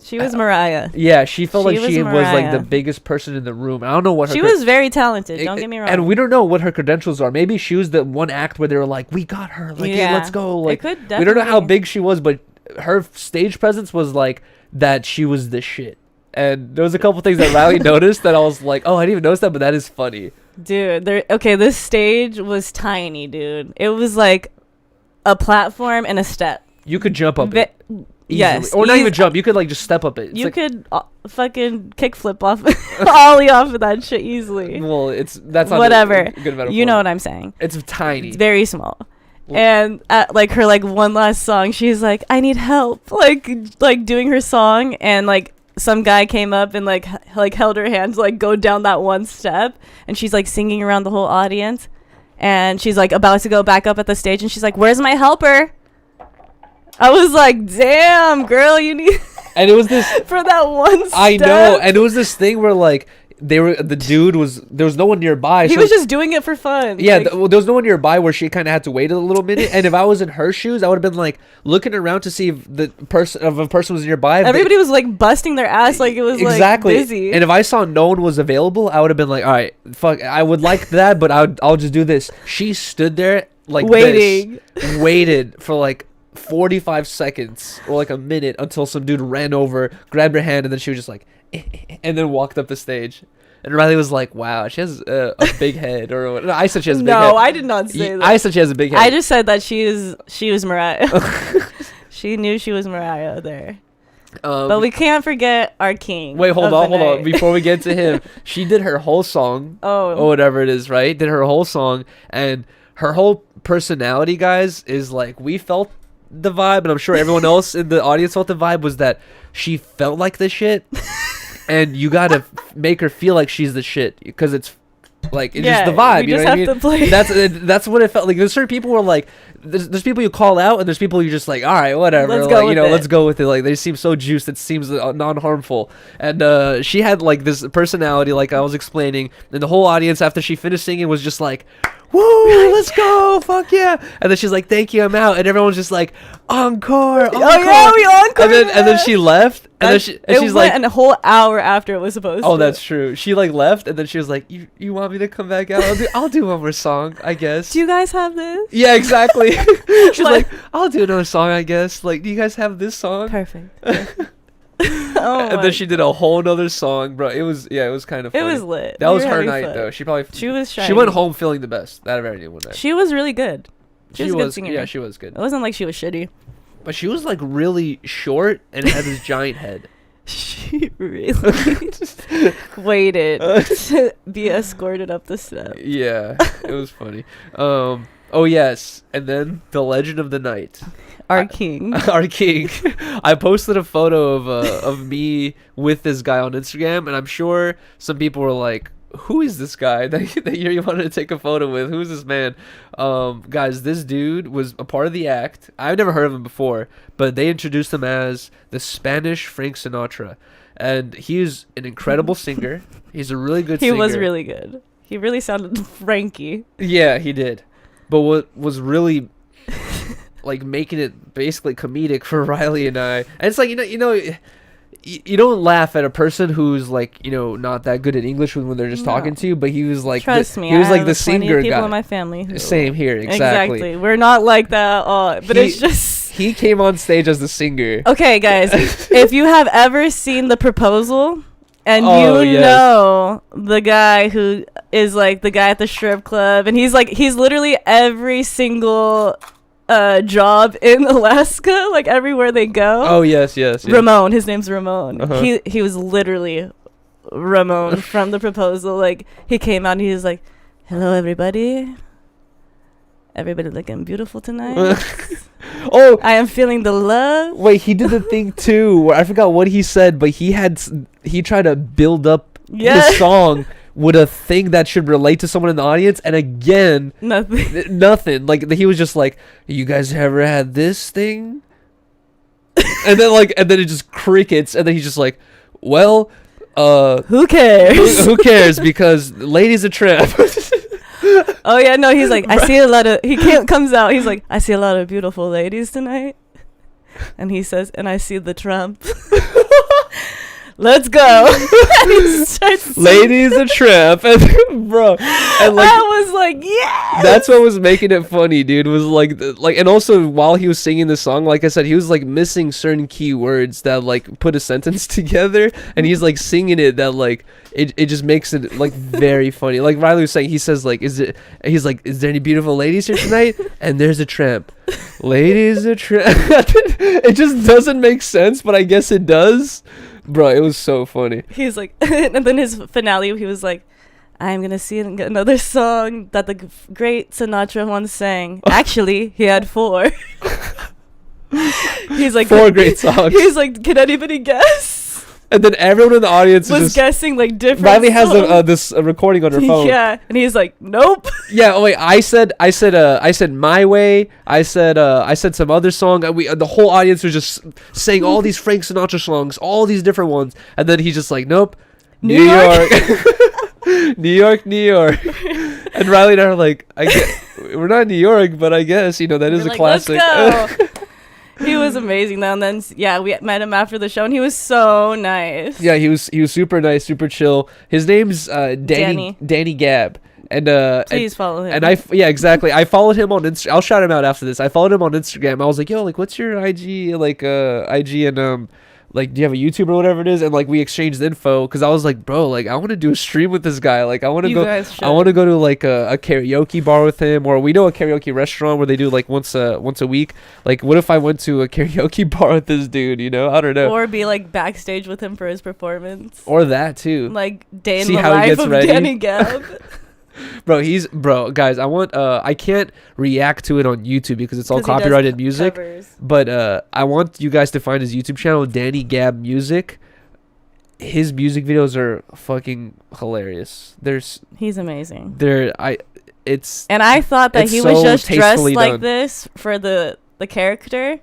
She was Mariah.
Yeah, she felt
She
like
was
she was like the
Mariah.
biggest person in the room. I don't know what her
She was very talented. Don't get me wrong.
And we don't know what her credentials are. Maybe she was the one act where they were like, "We got her. Like, hey,
Yeah.
let's go." Like,
could
we don't know how
definitely-
big she was, but her stage presence was like that. She was the shit. And there was a couple things that Riley noticed that I was like, "Oh, I didn't even notice that," but that is funny.
Dude, this stage was tiny, dude. It was like a platform and a step.
You could jump up
Ve-
it easily.
yes,
or not
eas-
even jump. You could like just step up it. It's
You
like,
could fucking kickflip off, ollie off of that shit easily.
well, that's not
Whatever.
A good metaphor.
You know what I'm saying.
It's tiny.
It's very small.
Well-
And at like her like one last song, she's like, "I need help," like doing her song, and like some guy came up and like held her hand to like go down that one step, and she's like singing around the whole audience, and she's like about to go back up at the stage, and she's like, "Where's my helper?" I was like, "Damn, girl, you need
And it was this.
for that one step."
I know, and it was this thing where like there was no one nearby.
He
so
was just doing it for fun.
yeah,
Like,
there was no one nearby where she kind of had to wait a little minute. And if I was in her shoes, I would have been like looking around to see if a person was nearby. If they-
everybody was like busting their ass, like it was
exactly.
like busy.
And if I saw no one was available, I would have been like, all right, fuck, I would like that, but I'll just do this. She stood there like
Waiting.
this, waited for like 45 seconds or like a minute until some dude ran over, grabbed her hand, and then she was just like, and then walked up the stage. And Riley was like, wow, she has a big head. Or what? No, I said she has a big head.
No, I did not say that.
I said she has a big head.
I just said that she was Mariah. She knew she was Mariah there. But we can't forget our king.
Wait, hold
of
on,
the
hold on.
night.
Before we get to him, she did her whole song.
Oh.
Or whatever it is, right? Did her whole song. And her whole personality, guys, is like, we felt the vibe, and I'm sure everyone else in the audience felt the vibe, was that she felt like the shit, and you gotta make her feel like she's the shit, because it's like, it's just the vibe, you know what I mean? That's what it felt like. There's certain people who are like, there's people you call out, and there's people you're just like, all right, whatever,
Let's
like,
go
you
with
know,
it.
let's go with it. Like, they seem so juiced, it seems non-harmful. And she had like this personality, like I was explaining, and the whole audience after she finished singing was just like, woo, let's go, fuck yeah. And then she's like, thank you, I'm out. And everyone's just like, encore.
Oh yeah, we encore.
And then she left, and she's like,
and a whole hour after it was supposed to.
oh, that's true. She like left, and then she was like, you want me to come back out? I'll do one more song, I guess.
Do you guys have this?
Yeah, exactly. She's like, I'll do another song, I guess. Like, do you guys have this song?
Perfect. Oh,
And then she did a whole nother song, bro. It was kind of
It
funny.
was lit.
That
We
was
were
her
having
night,
fun.
though. She
was
she
shiny.
went home feeling the best out of anyone that.
She was really good. She was a good singer.
Yeah, she was good.
It wasn't like she was shitty.
But she was like really short and had this giant head.
She really waited to be escorted up the steps.
Yeah, it was funny. Oh yes, and then the legend of the night.
Our king.
Our king. I posted a photo of me with this guy on Instagram, and I'm sure some people were like, who is this guy that you wanted to take a photo with? Who's this man? Guys, this dude was a part of the act. I've never heard of him before, but they introduced him as the Spanish Frank Sinatra. And he's an incredible singer. He's a really good singer.
He was really good. He really sounded Frankie.
Yeah, he did. But what was really like making it basically comedic for Riley and I, and it's like, you don't laugh at a person who's like, not that good at English when they're just talking to you, but he was like,
trust me,
he was
I
like
have
the
plenty
singer
of people
guy.
in my family who-
Same here, exactly.
We're not like that at all, but it's just
he came on stage as the singer.
okay, guys. If you have ever seen The Proposal, and
Oh,
you
yes.
know the guy who is like the guy at the strip club, and he's literally every single job in Alaska, like everywhere they go.
Oh yes.
Ramon, his name's Ramon.
Uh-huh.
He was literally Ramon from The Proposal. Like, he came out and he was like, hello everybody looking beautiful tonight.
Oh,
I am feeling the love.
wait, he did the thing too where I forgot what he said, but he tried to build up his song with a thing that should relate to someone in the audience, and again, nothing. Like, he was just like, you guys ever had this thing? and then it just crickets, and then he's just like, well,
Who cares?
who cares, because lady's a tramp.
Oh yeah, no, he's like, I see a lot of, comes out, he's like, I see a lot of beautiful ladies tonight. And he says, and I see the Trump. Let's go. And he starts
Lady's a tramp. And bro, and like,
I was like, yes.
that's what was making it funny, dude, was like and also while he was singing the song, like I said, he was like missing certain key words that like put a sentence together, and he's like singing it that like it just makes it like very funny. Like Riley was saying, he says like, is there any beautiful ladies here tonight? And there's a tramp. Lady's a tramp. It just doesn't make sense, but I guess it does. Bro, it was so funny.
He's like, and then his finale, he was like, I'm gonna see another song that the great Sinatra once sang. Actually, he had 4. He's like,
4 great songs.
He's like, can anybody guess?
And then everyone in the audience
Was
is just,
guessing like different.
Riley has
songs.
this recording on her phone.
Yeah, and he's like, nope.
Yeah. Oh wait, I said My Way. I said some other song. And the whole audience was just saying all these Frank Sinatra songs, all these different ones, and then he's just like, nope, New York, New York, New York. And Riley and I are like, we're not in New York, but I guess that is
We're
a
like,
classic.
Let's go. He was amazing though, and then we met him after the show, and he was so nice.
Yeah, he was super nice, super chill. His name's Danny Gab. And
Please follow him.
And exactly. I followed him on Instagram. I'll shout him out after this. I followed him on Instagram. I was like, yo, like, what's your IG? Like, IG and like, do you have a YouTube or whatever it is? And like, we exchanged info because I was like, bro, like, I want to do a stream with this guy. Like, I want to go. I want to go to like a karaoke bar with him, or we know a karaoke restaurant where they do like once a week. Like, what if I went to a karaoke bar with this dude? I don't know.
Or be like backstage with him for his performance.
Or that too.
Like day in
See
the
how he
life
gets
of
ready.
Danny Gab.
Bro, guys, I can't react to it on YouTube because it's all
'Cause he does
copyrighted music.
covers.
But I want you guys to find his YouTube channel, Danny Gab Music. His music videos are fucking hilarious.
He's amazing.
And
I thought that
it's
he was
so
just dressed
tastefully
like
done.
this for the character.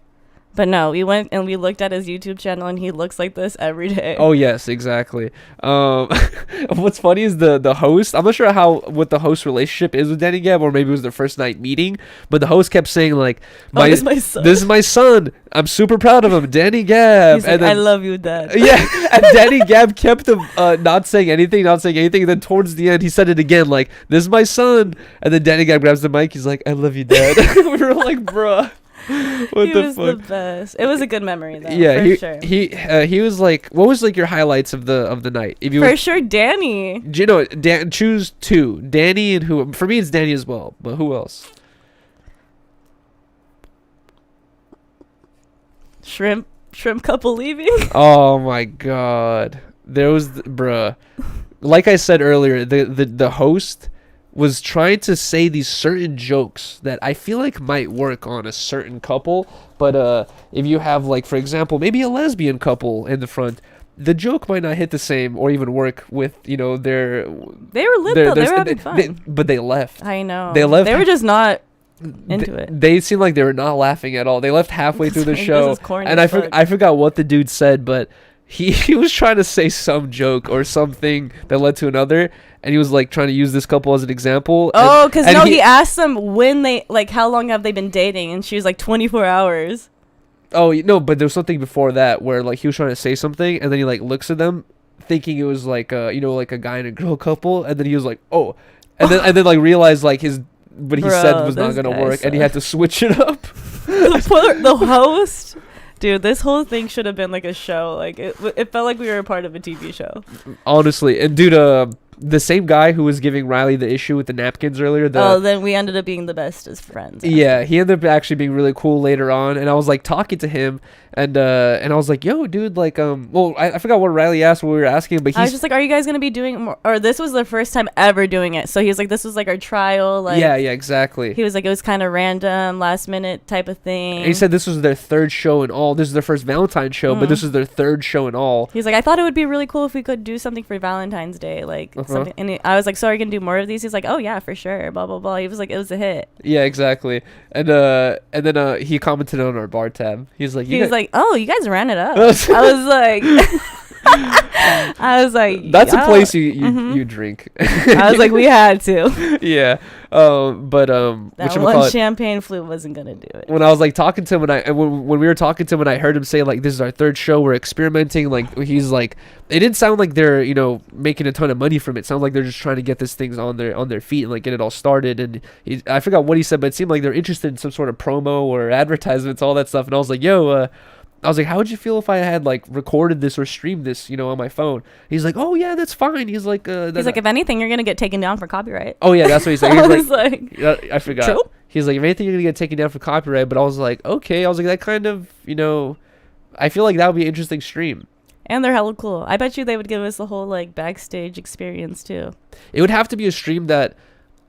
But no, we went and we looked at his YouTube channel and he looks like this every day.
Oh yes, exactly. What's funny is the host. I'm not sure what the host relationship is with Danny Gab, or maybe it was their first night meeting. But the host kept saying like,
this is my son.
This is my son. I'm super proud of him, Danny Gab."
He's like, I love you, Dad.
Yeah, and Danny Gab kept him not saying anything. And then towards the end, he said it again, like, "This is my son." And then Danny Gab grabs the mic. He's like, "I love you, Dad." We were like, "Bruh." What
He
the
was
fuck?
the best. It was a good memory though.
Yeah,
for sure.
he was like, what was like your highlights of the night? If you
For sure, Danny.
do you know, choose two, Danny and who? For me, it's Danny as well. But who else?
Shrimp couple leaving.
Oh my god, there was bruh. Like I said earlier, the host was trying to say these certain jokes that I feel like might work on a certain couple, but if you have, like, for example, maybe a lesbian couple in the front, the joke might not hit the same or even work with, you know, their.
They were lit though. They were having fun.
But they left.
I know.
They left.
They were just not into it.
They seemed like they were not laughing at all. They left halfway through the
Like, this
show,
is corny
and
as fuck.
I forgot what the dude said, but he was trying to say some joke or something that led to another, and he was like trying to use this couple as an example.
Oh, because no, he asked them when they, like, how long have they been dating, and she was like 24 hours.
Oh no, but there was something before that where like he was trying to say something, and then he like looks at them, thinking it was like you know, like a guy and a girl couple, and then he was like, oh, and then like realized like what he said was not gonna work, and he had to switch it up.
The host. Dude, this whole thing should have been like a show. Like it felt like we were a part of a TV show.
Honestly, and dude, the same guy who was giving Riley the issue with the napkins earlier.
Then we ended up being the best as friends.
Yeah, he ended up actually being really cool later on, and I was like talking to him, and I was like, "Yo, dude, like, well, I forgot what Riley asked, what we were asking, but
I was just like, "Are you guys gonna be doing more?" Or this was the first time ever doing it, so he was like, "This was like our trial." Like,
yeah, exactly.
He was like, it was kind of random, last minute type of thing.
And he said this was their third show in all. This is their first Valentine's show, but this is their third show in all.
He's like, I thought it would be really cool if we could do something for Valentine's Day, like something. And I was like, so are you gonna do more of these? He's like, oh yeah, for sure. Blah blah blah. He was like, it was a hit.
Yeah, exactly. And then he commented on our bar tab. He's like,
oh, you guys ran it up. I was like,
that's a place you drink.
I was like, we had to.
Yeah. But
that one champagne flute wasn't gonna do it.
When I was like talking to him, when we were talking to him, and I heard him say like, "This is our third show. We're experimenting." Like, he's like, it didn't sound like they're, you know, making a ton of money from it. It sounds like they're just trying to get this things on their feet and like get it all started. And I forgot what he said, but it seemed like they're interested in some sort of promo or advertisements, all that stuff. And I was like, yo, I was like, how would you feel if I had like recorded this or streamed this, you know, on my phone? He's like, oh yeah, that's fine. He's like,
if anything, you're gonna get taken down for copyright.
Oh yeah, that's what he said.
I was like,
I forgot.
True?
He's like, if anything, you're gonna get taken down for copyright. But I was like, okay. I was like, that kind of, you know, I feel like that would be an interesting stream.
And they're hella cool. I bet you they would give us the whole like backstage experience too.
It would have to be a stream that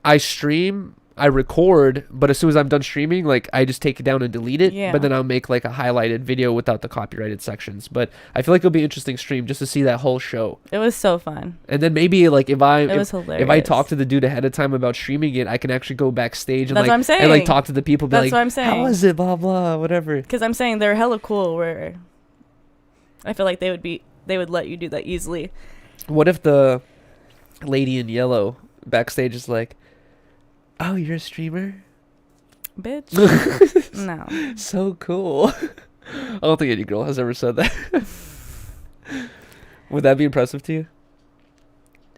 I record, but as soon as I'm done streaming, like, I just take it down and delete it.
Yeah.
But then I'll make like a highlighted video without the copyrighted sections. But I feel like it'll be an interesting stream just to see that whole show.
It was so fun.
And then maybe like if I talk to the dude ahead of time about streaming it, I can actually go backstage and
That's what I'm saying.
and like talk to the people.
That's what I'm saying.
How was it? Blah blah whatever.
Because I'm saying they're hella cool. Where I feel like they would let you do that easily.
What if the lady in yellow backstage is like, oh, you're a streamer?
Bitch. No.
So cool. I don't think any girl has ever said that. Would that be impressive to you?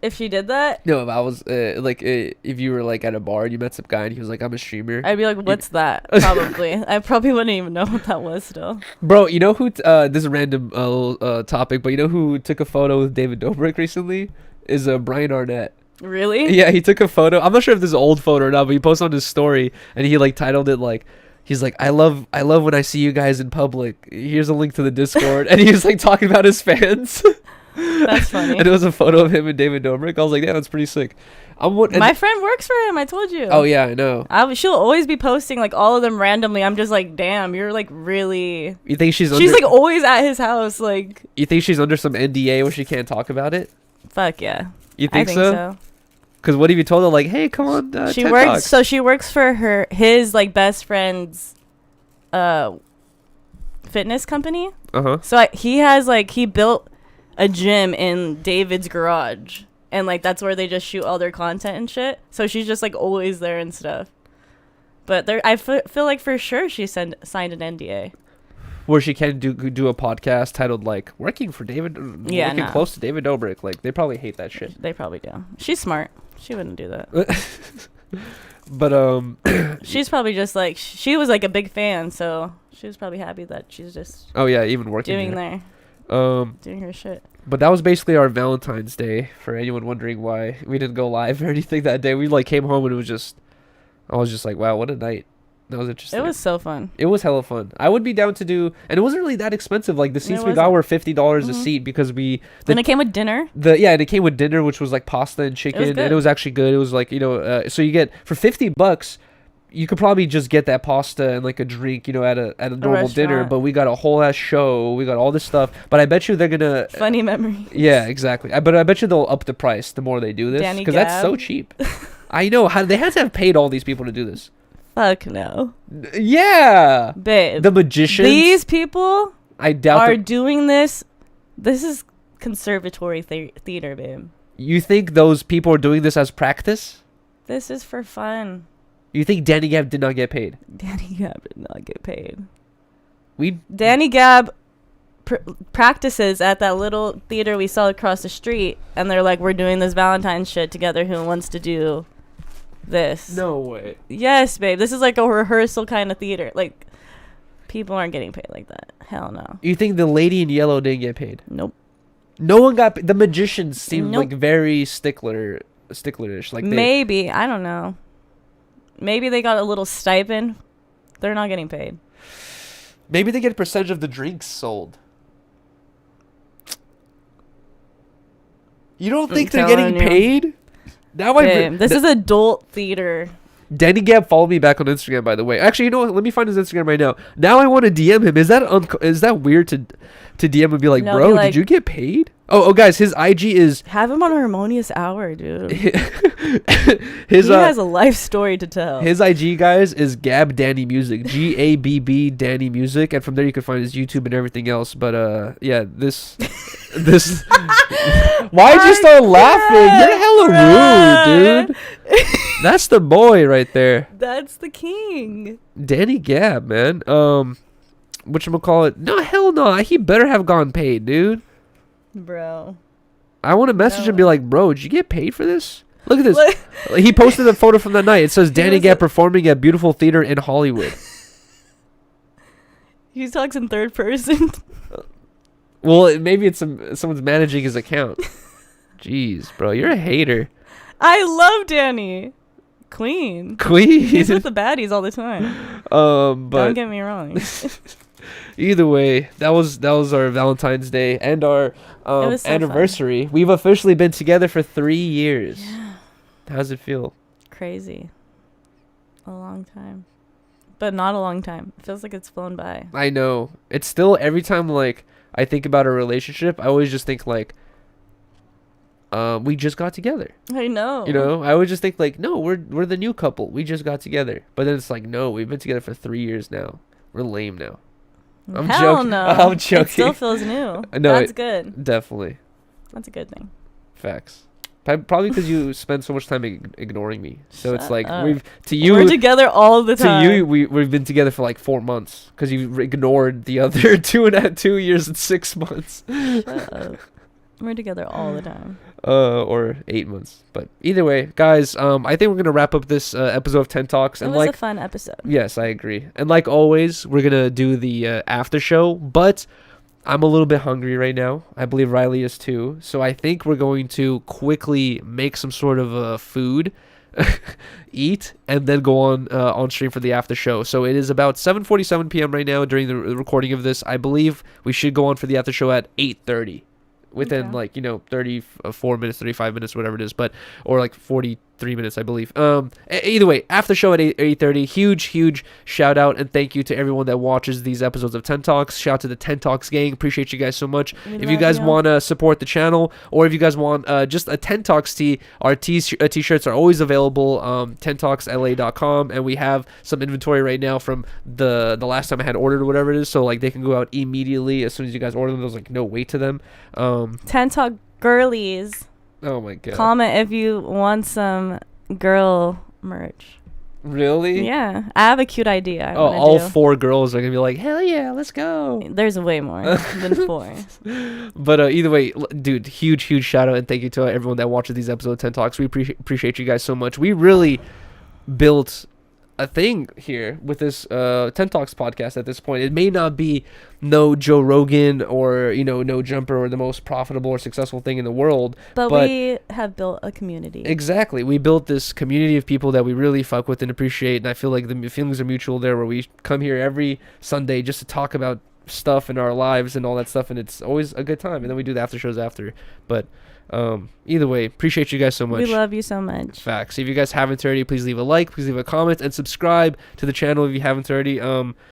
If she did that?
No, if I was if you were like at a bar and you met some guy and he was like, I'm a streamer.
I'd be like, what's that? Probably. I probably wouldn't even know what that was still.
Bro, you know who, this is a random topic, but you know who took a photo with David Dobrik recently? Is Brian Arnett.
Really?
Yeah, he took a photo. I'm not sure if this is an old photo or not, but he posted on his story and he like titled it like, he's like, I love when I see you guys in public. Here's a link to the Discord. And he was like talking about his fans.
That's funny.
And it was a photo of him and David Dobrik. I was like, yeah, that's pretty sick.
My friend works for him. I told you.
Oh yeah, I know.
She'll always be posting like all of them randomly. I'm just like, damn, you're like really.
You think she's
like always at his house, like.
You think she's under some NDA where she can't talk about it?
Fuck yeah.
You think so? Because what have you told her? Like, hey, come on.
She works. So she works for his like best friend's, fitness company. So he built a gym in David's garage, and like that's where they just shoot all their content and shit. So she's just like always there and stuff. But I feel like for sure she signed an NDA.
Where she can do a podcast titled like working for David. Yeah, working close to David Dobrik. Like they probably hate that shit.
They probably do. She's smart. She wouldn't do that.
But
she's probably just like she was like a big fan, so she was probably happy that she's just.
Oh yeah, even working
doing doing her shit.
But that was basically our Valentine's Day. For anyone wondering why we didn't go live or anything that day, we like came home and it was just, I was just like, wow, what a night. That was interesting.
It was so fun.
It was hella fun. I would be down to do, and it wasn't really that expensive. Like the seats we got were $50 a seat because and
it came with dinner.
And it came with dinner, which was like pasta and chicken, and it was actually good. It was like so you get for $50, you could probably just get that pasta and like a drink, at a normal dinner. But we got a whole ass show. We got all this stuff. But I bet you they're gonna
funny memories.
Yeah, exactly. But I bet you they'll up the price the more they do this because that's so cheap. I know how they had to have paid all these people to do this.
Fuck no.
Yeah.
Babe.
The magicians.
These people
I doubt
are doing this. This is conservatory theater, babe.
You think those people are doing this as practice?
This is for fun.
You think Danny Gab did not get paid?
Danny Gab did not get paid.
Danny
Gab practices at that little theater we saw across the street, and they're like, we're doing this Valentine's shit together. Who wants to do this?
No way.
Yes, babe. This is like a rehearsal kind of theater. Like, people aren't getting paid like that. Hell no.
You think the lady in yellow didn't get paid?
Nope.
No one got paid. The magicians seemed like very sticklerish. Like
maybe. I don't know. Maybe they got a little stipend. They're not getting paid.
Maybe they get a percentage of the drinks sold. You don't think they're getting paid? Now
this is adult theater.
Danny Gab followed me back on Instagram, by the way. Actually, you know what? Let me find his Instagram right now. Now I want to DM him. Is that weird to DM and be like, bro, did you get paid? Oh, guys, his IG is...
Have him on Harmonious Hour, dude. He
has
a life story to tell.
His IG, guys, is Gab Danny Music. GABB Danny Music. And from there you can find his YouTube and everything else. But, yeah, this... Why'd you start laughing? You're hella rude, dude. That's the boy right there.
That's the king.
Danny Gab, man. Whatchamacallit? No, hell no. He better have gone paid, dude.
Bro.
I want to message him and be like, bro, did you get paid for this? Look at this. He posted a photo from that night. It says Danny Gab performing at Beautiful Theater in Hollywood.
He talks in third person.
Well, maybe it's someone's managing his account. Jeez, bro, you're a hater.
I love Danny. Queen. He's with the baddies all the time.
But
don't get me wrong.
Either way, that was our Valentine's Day and our anniversary. Fun. We've officially been together for 3 years. Yeah. How's it feel?
Crazy. A long time. But not a long time. It feels like it's flown by.
I know. It's still, every time like I think about a relationship, I always just think like we just got together.
I know.
I always just think like, no, we're the new couple. We just got together. But then it's like, no, we've been together for 3 years now. We're lame now. I'm joking.
No.
I'm joking.
It still feels new.
No,
that's good.
Definitely.
That's a good thing.
Facts. Probably because you spend so much time ignoring me. So it's like
we're together all the time.
To you, we've been together for like 4 months because you ignored the other 2 years and 6 months.
Shut up. We're together all the time.
Or 8 months. But either way, guys, I think we're gonna wrap up this episode of 10 Talks.
It was a fun episode.
Yes, I agree. And like always, we're gonna do the after show. But I'm a little bit hungry right now. I believe Riley is too. So I think we're going to quickly make some sort of food, eat, and then go on stream for the after show. So it is about 7:47 p.m. right now during the recording of this. I believe we should go on for the after show at 8:30. within
Okay.
like 34 minutes, 35 minutes, whatever it is, but or like 43 minutes, I believe. Either way, after show at 8:30. Huge shout out and thank you to everyone that watches these episodes of Ten Talks. Shout out to the Ten Talks gang. Appreciate you guys so much.
We
If you
love
guys
you.
want to support the channel, or if you guys want just a Ten Talks tee, our t-shirts are always available. tentalksla.com, and we have some inventory right now from the last time I had ordered or whatever it is, so like they can go out immediately as soon as you guys order them. There's like no wait to them.
10 Talk girlies.
Oh my god.
Comment if you want some girl merch.
Really?
Yeah, I have a cute idea.
Oh, all 4 girls are gonna be like, hell yeah, let's go.
There's way more than 4.
But either way, dude, huge shout out and thank you to everyone that watches these episodes of 10 Talks. We appreciate you guys so much. We really built a thing here with this 10 Talks podcast at this point. It may not be no Joe Rogan or no Jumper or the most profitable or successful thing in the world,
But we have built a community.
exactly, we built this community of people that we really fuck with and appreciate, and I feel like the feelings are mutual there, where we come here every Sunday just to talk about stuff in our lives and all that stuff, and it's always a good time, and then we do the after shows after. But either way, appreciate you guys so much.
We love you so much.
Facts. If you guys haven't already, please leave a like, please leave a comment, and subscribe to the channel if you haven't already.